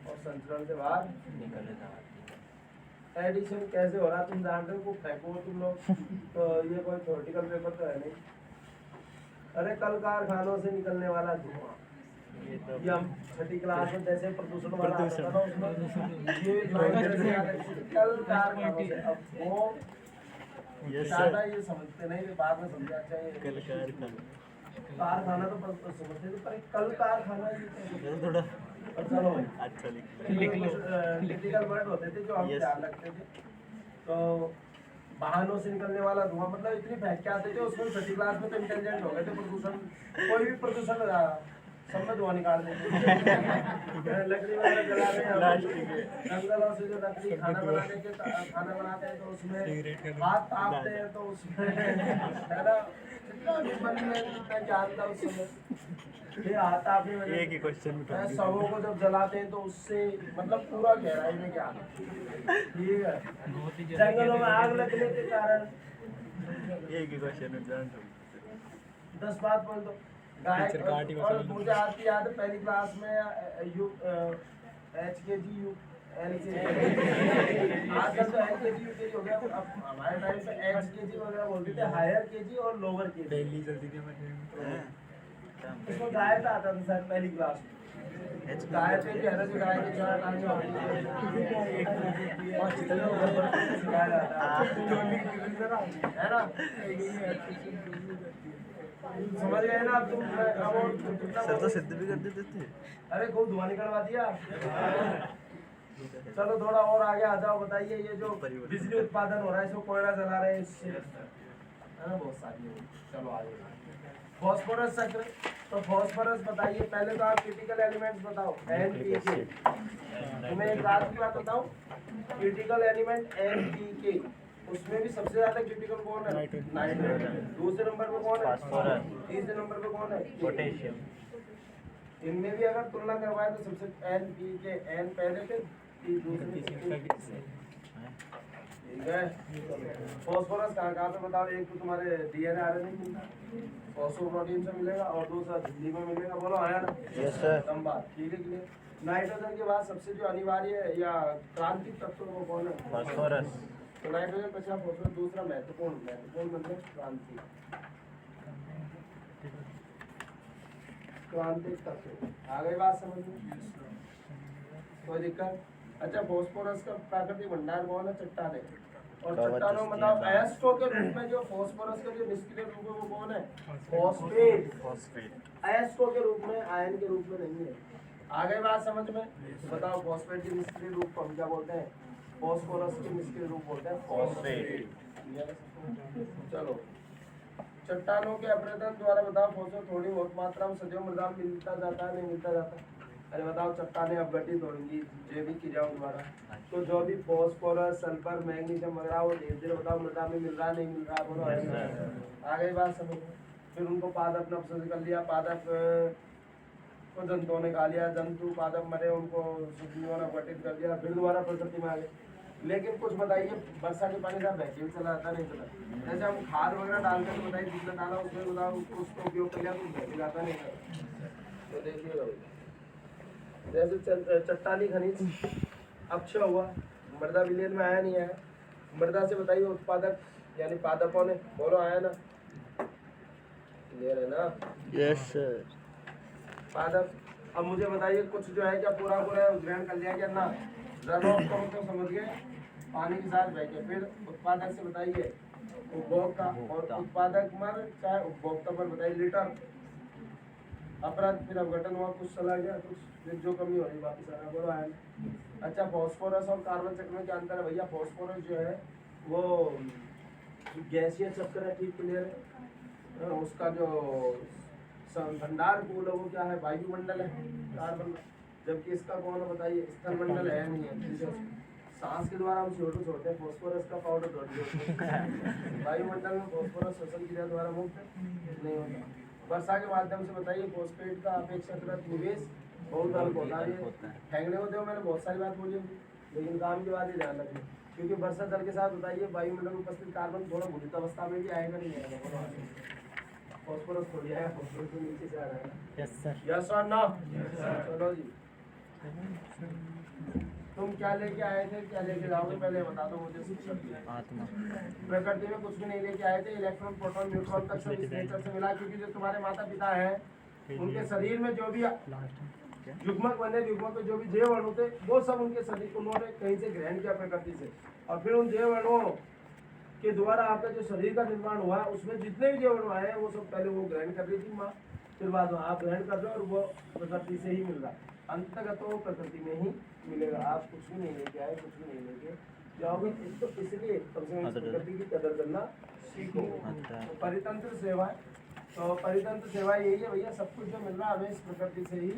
और संचरण से बाहर निकल जाती है। एडिशन कैसे हो रहा तुम जान रहे हो? फेंको तुम लोग तो ये कोई थ्योरेटिकल पेपर तो है नहीं। अरे कल कारखानों से निकलने वाला धुआं, ये हम 6ठी क्लास में जैसे प्रदूषण वाला आता था ना उसमें ये कल कारखानों से। अब वो ज्यादा ये समझते नहीं, बाद में समझा चाहिए। कारखाना तो समझते थे, पर कल कारखाना ये थोड़ा चलो अच्छा टेक्निकल वर्ड होते थे जो हम ध्यान रखते थे। तो वाहनों से निकलने वाला धुआं, मतलब इतनी फेंक के आते थे उसमें 6ठी क्लास में तो इंटेलिजेंट हो गए थे। प्रदूषण कोई भी प्रदूषण सब में धुआं निकाल देते लकड़ी वगैरह जला रहे हैं, जंगलों से जो लकड़ी खाना बनाते हैं तो उसमें हाथ तापते हैं तो उसमें है ना कितना निबंध में कितना ज्ञान था उस समय। ये हाथ तापने में एक ही क्वेश्चन शवों को जब जलाते हैं तो उससे मतलब पूरा गहराई में ज्ञान, ठीक है। जंगलों में आग लगने के कारण एक ही क्वेश्चन 10 बात बोल दो। गाय और मुझे आपकी याद है पहली क्लास में HKG आजकल तो LKG UKG हो गया। अब हमारे टाइम पे HKG वगैरह बोलते थे, हायर KG और लोअर KG। इसको गाय पे आता था सर पहली क्लास में। गाय पे भी है ना, जो गाय के 4 टांगे है ना, समझ गए ना अब तुम? सर तो सिद्ध भी कर देते थे। अरे खूब धुआं निकलवा दिया। चलो थोड़ा और आगे आ जाओ, बताइए ये जो बिजली उत्पादन हो रहा है इसको कोयला जला रहे हैं इससे, है ना, बहुत सारी है। चलो आगे फॉस्फोरस चक्र। तो फॉस्फोरस बताइए, पहले तो आप क्रिटिकल एलिमेंट्स बताओ NPK। तुम्हें एक रात की बात बताऊं, क्रिटिकल एलिमेंट NPK, उसमें भी सबसे ज्यादा क्रिटिकल कौन है? नाइट्रोजन। दूसरे नंबर पे कौन है? फास्फोरस। तीसरे नंबर पे कौन है? पोटेशियम। इनमें भी अगर तुलना करवाए तो सबसे NPK, N पहले पे, P दूसरे पे। ठीक है। फॉस्फोरस कहाँ पे बताओ? एक तो तुम्हारे DNA RNA में मिलता है, फॉस्फोप्रोटीन से मिलेगा, और दूसरा झिल्ली में मिलेगा। बोलो आया ना? Yes sir. लंबा, ठीक है क्लियर। नाइट्रोजन के बाद सबसे जो अनिवार्य है या क्रांतिक तत्व वो कौन है? फास्फोरस। तो नाइट्रोजन पहला, फॉस्फोरस दूसरा, महत्वपूर्ण मतलब क्रांति, क्रांतिक तत्व। आ गई बात समझ में? कोई दिक्कत? अच्छा, फॉस्फोरस का प्राकृतिक भंडार कौन है? चट्टाने। और चट्टानों में बताओ अयस्को के रूप में जो फॉस्फोरस का जो निष्क्रिय रूप है वो कौन है? फॉस्फेट। अयस्को के रूप में, आयन के रूप में नहीं है। आ गई बात समझ में? बताओ फॉस्फेट के निष्क्रिय रूप को हम क्या बोलते हैं? फॉस्फोरस के निष्क्रिय रूप बोलते हैं फॉस्फेट। चलो, चट्टानों के अपरदन द्वारा बताओ फॉस्फोरस थोड़ी बहुत मात्रा में सजीव मृदा में मिलता जाता है, नहीं मिलता जाता? अरे बताओ, चट्टानें अपघटित होंगी जैविक क्रियाओं द्वारा, तो जो भी फॉस्फोरस, सल्फर, मैग्नीशियम वगैरह वो धीरे धीरे बताओ मृदा में मिल रहा नहीं मिल रहा? बोलो आ गई बात समझ में? फिर उनको पादप ने अपसर्ज कर लिया, पादप को जंतुओं ने खा लिया, जंतु पादप मरे, उनको सूक्ष्मजीवों ने अपघटित कर दिया, फिर दोबारा प्रकृति में आ गए। लेकिन कुछ बताइए, वर्षा के पानी का वैक्यूम चला जाता नहीं चला? जैसे हम खाद वगैरह डालते हैं तो बताइए जितना डाला उसमें बताओ उसको उपयोग कर लिया तो वैक्यूम जाता नहीं चला? तो देखिएगा, जैसे चट्टानी खनिज अक्षय हुआ, मृदा विलयन में आया नहीं आया? मृदा से बताइए उत्पादक यानी पादपों ने, बोलो आया ना? क्लियर है ना? Yes sir. पादप। अब मुझे बताइए कुछ जो है क्या पूरा ग्रहण कर लिया क्या? ना। रनऑफ का मतलब समझ गए, पानी के साथ बह के। फिर उत्पादक से बताइए उपभोक्ता, और उत्पादक मर चाहे उपभोक्ता पर बताइए लीटर। अपराध, फिर अपघटन हुआ, कुछ चला गया, कुछ जो कमी हो रही वापस आ रहा, बोलो आया ना? अच्छा, फॉस्फोरस और कार्बन चक्र में क्या अंतर है भैया? फॉस्फोरस जो है वो गैसीय चक्र है, ठीक क्लियर है। उसका जो भंडार कूल है वो क्या है? वायुमंडल है, कार्बन। जबकि इसका कौन है बताइए? स्थल मंडल है नहीं है। सांस के द्वारा हम CO2 छोड़ते हैं, फॉस्फोरस का पाउडर छोड़ते हैं। वायुमंडल में फॉस्फोरस श्वसन क्रिया द्वारा मुक्त नहीं होता। वर्षा के माध्यम से बताइए फॉस्फेट का अपेक्षाकृत निवेश बहुत अल्प होता है। फेंकने को दो, मैंने बहुत सारी बात बोली, लेकिन काम की बात ही ध्यान रखें, क्योंकि वर्षा जल के साथ बताइए वायुमंडल में उपस्थित कार्बन थोड़ा घुलित अवस्था में भी आएगा नहीं आएगा? फॉस्फोरस थोड़ी आएगा, फॉस्फोरस तो नीचे से आ रहा है। Yes sir. यस और नो? चलो जी, तुम क्या लेके आए थे, क्या लेके जाओगे पहले बता दो मुझे। शिक्षक आत्मा। प्रकृति में कुछ भी नहीं लेके आए थे, इलेक्ट्रॉन, प्रोटॉन, न्यूट्रॉन तक सब इस नेचर से मिला, क्योंकि जो तुम्हारे माता पिता हैं उनके शरीर में जो भी युग्मक बने, युग्मक में जो भी जैव अणु थे वो सब उनके शरीर, उन्होंने कहीं से ग्रहण किया प्रकृति से, और फिर उन जैव अणुओं के द्वारा आपका जो शरीर का निर्माण हुआ उसमें जितने भी जैव अणु आए हैं वो सब पहले वो ग्रहण कर रही थी माँ, फिर बाद में आप ग्रहण कर रहे हो, और वो प्रकृति से ही मिल रहा है। अंतर्गत तो प्रकृति में ही मिलेगा, आप कुछ भी नहीं लेके आए, कुछ भी नहीं लेके जाओगे। तो इसलिए कम से कम प्रकृति की कदर करना सीखो। तो परितंत्र सेवा, तो परितंत्र सेवा यही है भैया, सब कुछ जो मिल रहा है हमें इस प्रकृति से ही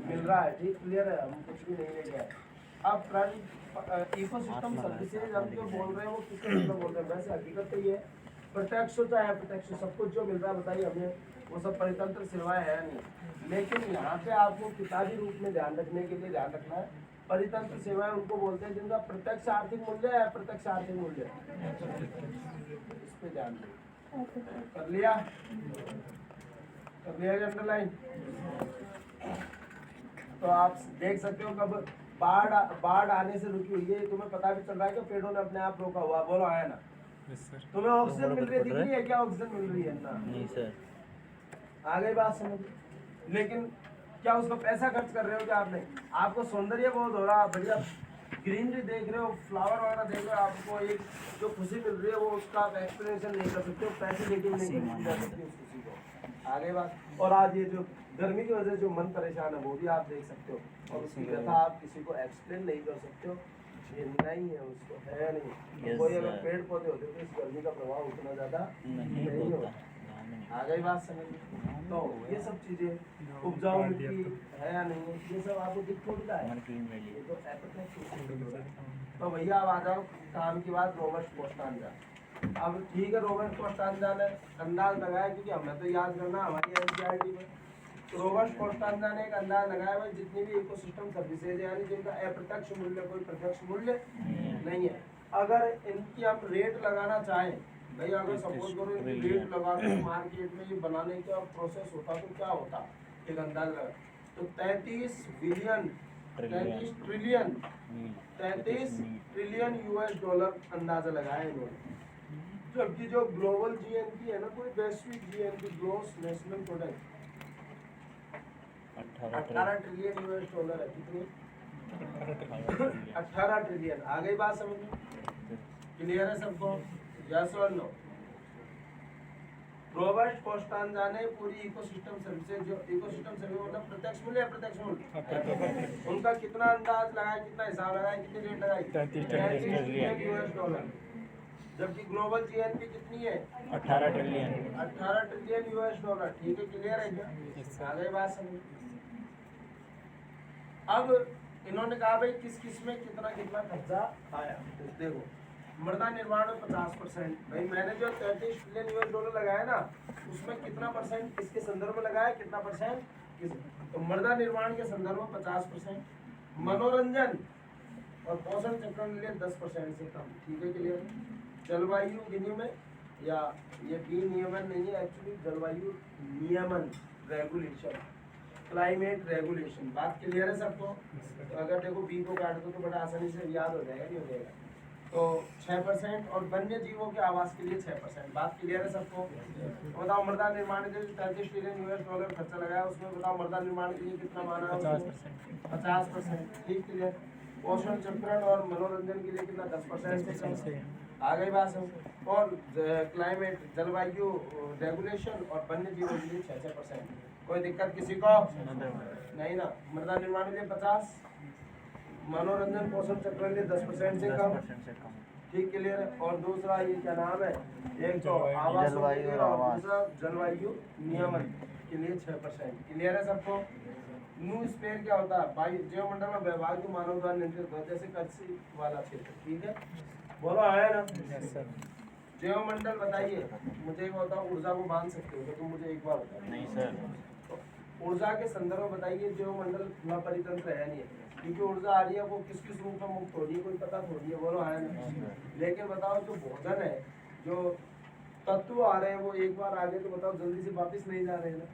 मिल रहा है, ठीक क्लियर है? हम कुछ भी नहीं लेके आए। अब फ्रंट इकोसिस्टम सर्विसेज हम जो बोल रहे हैं वो किसका मतलब बोल रहे हैं? वैसे हकीकत तो ये है, प्रत्यक्ष चाहे अप्रत्यक्ष सब कुछ जो मिल रहा है बताइए हमें, वो सब परितंत्र सेवाएं है नहीं। लेकिन यहाँ पे आपको किताबी रूप में ध्यान रखने के लिए ध्यान रखना है, परितंत्र सेवाएं उनको बोलते हैं जिनका प्रत्यक्ष आर्थिक मूल्य है, अप्रत्यक्ष आर्थिक मूल्य, इस पे ध्यान दें। कर लिया अंडरलाइन? तो आप देख सकते हो कब बाढ़ आने से रुकी हुई है, तुम्हें पता भी चल रहा है कि पेड़ों ने अपने आप रोका हुआ, बोलो आया ना? तुम्हें ऑक्सीजन मिल रही है, दिख रही है क्या ऑक्सीजन मिल रही है ना? नहीं सर। आ गई बात समझ? लेकिन क्या उसको पैसा खर्च कर रहे हो क्या आपने? आपको सौंदर्य बहुत हो रहा, बढ़िया ग्रीनरी देख रहे हो, फ्लावर वगैरह देख रहे हो, आपको एक जो खुशी मिल रही है वो उसका आप एक्सप्लेनेशन नहीं कर सकते हो, फैसिलिटी नहीं कर सकते उस खुशी को। आगे बात, और आज ये जो गर्मी की वजह से जो मन परेशान है वो भी आप देख सकते हो, और उसकी व्यथा आप किसी को एक्सप्लेन नहीं कर सकते हो, झेलना ही है उसको, है नहीं। कोई अगर पेड़ पौधे होते तो इस गर्मी का प्रभाव उतना ज़्यादा नहीं होता। आ गई बात समझ में? तो ये सब चीज़ें उपजाऊ मिट्टी है या नहीं है, ये सब आपको दिख उड़ता है, ये तो appetite। तो भैया अब आ जाओ काम की बात, रॉबर्ट पोस्टांजा। अब ठीक है, रॉबर्ट पोस्टांजा ने अंदाज लगाया, क्योंकि हमें तो याद करना हमारी एनसीईआरटी में, तो रॉबर्ट पोस्टांजा ने एक अंदाज लगाया भाई जितनी भी इकोसिस्टम सर्विसेज यानी जिनका अप्रत्यक्ष मूल्य कोई प्रत्यक्ष मूल्य नहीं है, अगर इनकी हम रेट लगाना चाहें भाई, अगर सपोज करो इनकी रेट लगा के मार्केट में ये बनाने का प्रोसेस होता तो क्या होता, एक अंदाज लगा तो 33 ट्रिलियन यूएस डॉलर अंदाजा लगाया इन्होंने। जबकि जो ग्लोबल जीएनपी है ना, कोई वैश्विक GNP gross national product 18 trillion US dollar है। कितनी? 18 ट्रिलियन। आ गई बात समझ में? क्लियर है सबको? यस और नो? रॉबर्ट पोस्टांजा ने पूरी इकोसिस्टम सर्विसेज, जो इकोसिस्टम सर्विस मतलब प्रत्यक्ष मूल्य अप्रत्यक्ष मूल्य, उनका कितना अंदाज लगाया, कितना हिसाब लगाया, कितनी रेट लगाई? 33 ट्रिलियन यूएस डॉलर। जबकि ग्लोबल जीएनपी कितनी है? 18 ट्रिलियन। 18 trillion US dollar. ठीक है, क्लियर है क्या? आ गई बात समझ? अब इन्होंने कहा भाई किस किस में कितना कितना खर्चा आया। तो देखो, मृदा निर्माण में 50%, भाई मैंने जो 33 ट्रिलियन यूएस डॉलर लगाया ना, उसमें कितना परसेंट किसके संदर्भ में लगाया, कितना परसेंट किस, तो मृदा निर्माण के संदर्भ में 50%, मनोरंजन और पोषण चक्र के लिए 10% से कम। ठीक है, क्लियर? जलवायु विनिमय या ये विनियमन नहीं है, एक्चुअली जलवायु नियमन, रेगुलेशन, क्लाइमेट रेगुलेशन। बात क्लियर है सबको? तो अगर देखो बी को काट दो तो बड़ा आसानी से याद हो जाएगा, नहीं हो जाएगा? तो 6% और वन्य जीवों के आवास के लिए 6%। बात क्लियर है सबको? तो बताओ मृदा निर्माण के लिए 33 ट्रिलियन यूएस डॉलर खर्चा लगाया, उसमें बताओ मृदा निर्माण के लिए कितना माना है? 50%। ठीक, क्लियर? पोषण चक्रण और मनोरंजन के लिए कितना? 10% से। आ गई बात समझ? और क्लाइमेट जलवायु रेगुलेशन और वन्य जीवों के लिए 6%। कोई दिक्कत किसी को? नहीं ना? मृदा निर्माण के लिए 50, मनोरंजन पोषण चक्र के लिए 10% से कम। ठीक, क्लियर है? और दूसरा ये क्या नाम है, एक तो आवास और दूसरा जलवायु नियमन के लिए 6%। क्लियर है सबको? न्यू स्पेयर क्या होता है? वायु जीवमंडल में वैवाहिक मानव द्वारा नियंत्रित होता है, जैसे कृषि वाला क्षेत्र। ठीक है, बोलो आया ना? जीवमंडल बताइए मुझे, एक बताओ ऊर्जा को बांध सकते हो तो तुम मुझे एक बार बताओ। नहीं सर। ऊर्जा के संदर्भ में बताइए, जीवमंडल खुला परितंत्र है नहीं, क्योंकि ऊर्जा आ रही है वो किस किस रूप में मुक्त हो रही है कोई पता थोड़ी है, बोलो आया ना? लेकिन बताओ जो भोजन है, जो तत्व आ रहे हैं वो एक बार आगे तो बताओ जल्दी से वापस नहीं जा रहे हैं ना,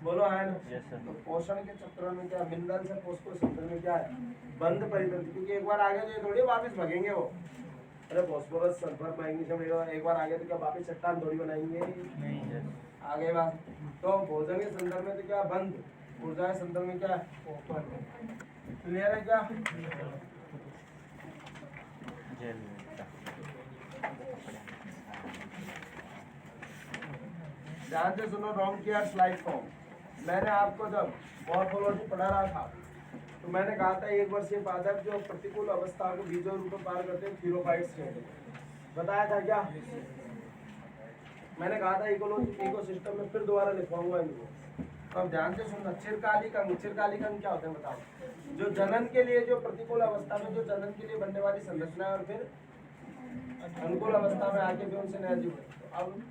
बोलो आया ना? तो पोषण के चक्र में क्या मिनरल्स है, पोषक तंत्र में क्या है? बंद परितंत्र, क्योंकि एक बार आगे तो थोड़ी वापस भागेंगे वो। अरे फास्फोरस सल्फर मैग्नीशियम एक बार आगे तो क्या वापस चट्टान थोड़ी बनाएंगे? नहीं। आगे बात, तो भोजन के संदर्भ में तो क्या बंद, ऊर्जा के संदर्भ में क्या ओपन। क्लियर है क्या? ध्यान से सुनो, रॉन्कियर्स लाइफ फॉर्म। मैंने आपको जब मॉर्फोलॉजी पढ़ा रहा था तो मैंने कहा था एक वर्षीय पादप जो प्रतिकूल अवस्था को बीजों रूप में पार करते हैं थीरोफाइट्स कहते हैं। बताया था क्या? मैंने कहा था इकोसिस्टम में, फिर दोबारा लिखवाऊंगा इनको। तो अब ध्यान से सुनना, चिरकालिक अंग। चिरकालिक अंग क्या होते हैं बताओ? जो जनन के लिए, जो प्रतिकूल अवस्था में जो जनन के लिए बनने वाली संरचना है और फिर अनुकूल अवस्था में आके भी उनसे नया जीव। अब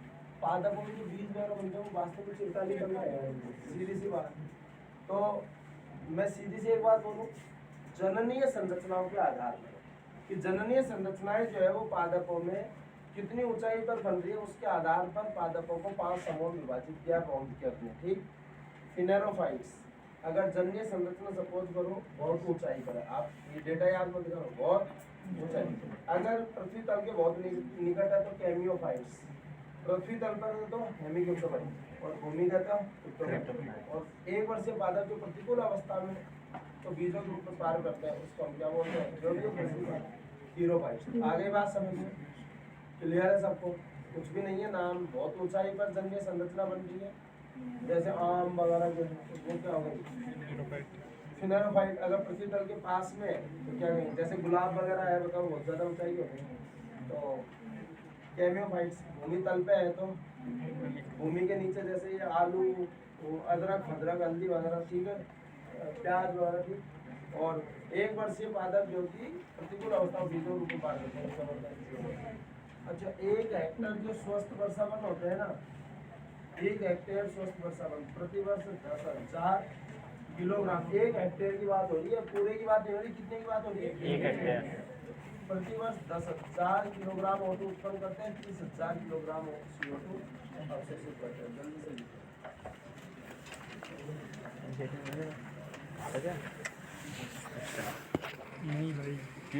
पादपों में जो बीज वगैरह बनते हैं वो वास्तव में चिरकालिक अंग है, सीधी सी बात। तो मैं सीधी सी एक बात बोलूं, जननीय संरचनाओं के आधार पर, कि जननीय संरचनाएं जो है वो पादपों में कितनी ऊंचाई पर बन रही है, उसके आधार पर पादपों को 5 समूह में विभाजित किया बाउंड करते हैं। ठीक, फिनेरोफाइट्स, अगर जननीय संरचना सपोज करो बहुत ऊंचाई पर है, आप ये डेटा याद मत करो, बहुत ऊंचाई। अगर पृथ्वी तल के बहुत निकट है तो कैमियोफाइट्स, पृथ्वी तल पर है तो हेमिकोप्टोफाइट्स, और भूमिगत है, और एक वर्षीय पादप जो प्रतिकूल अवस्था में तो बीजों के रूप में पार करते हैं, उसको हम क्या बोलते हैं, जो भी हीरोफाइट्स। आगे बात समझ में क्लियर है सबको? कुछ भी नहीं है, नाम बहुत ऊंचाई पर जंगली संरचना बन रही है, जैसे आम वगैरह जो है, वो क्या हो गई, फिनेरोफाइट। अगर पृथ्वी तल के पास में है तो क्या कहेंगे, जैसे गुलाब वगैरह है, बताओ बहुत ज़्यादा ऊंचाई हो गई। तो कैमियोफाइट्स भूमि तल पे है, तो भूमि के नीचे जैसे ये आलू, अदरक फदरक हल्दी वगैरह, ठीक है, प्याज वगैरह, ठीक। और एक वर्षीय पादप जो कि प्रतिकूल अवस्था बीजों रूप में पार करते हैं। अच्छा, 1 हेक्टेयर जो स्वस्थ वर्षावन होते हैं ना, 1 हेक्टेयर स्वस्थ वर्षावन प्रति वर्ष 10,000 किलोग्राम। 1 हेक्टेयर की बात हो रही है, पूरे की बात नहीं हो रही। कितने की बात हो रही है? 1 हेक्टेयर प्रति वर्ष 10,000 किलोग्राम O2 उत्पन्न करते हैं, 30,000 किलोग्राम CO2 अवशोषित करते हैं। जल्दी से लिखो। नहीं भाई।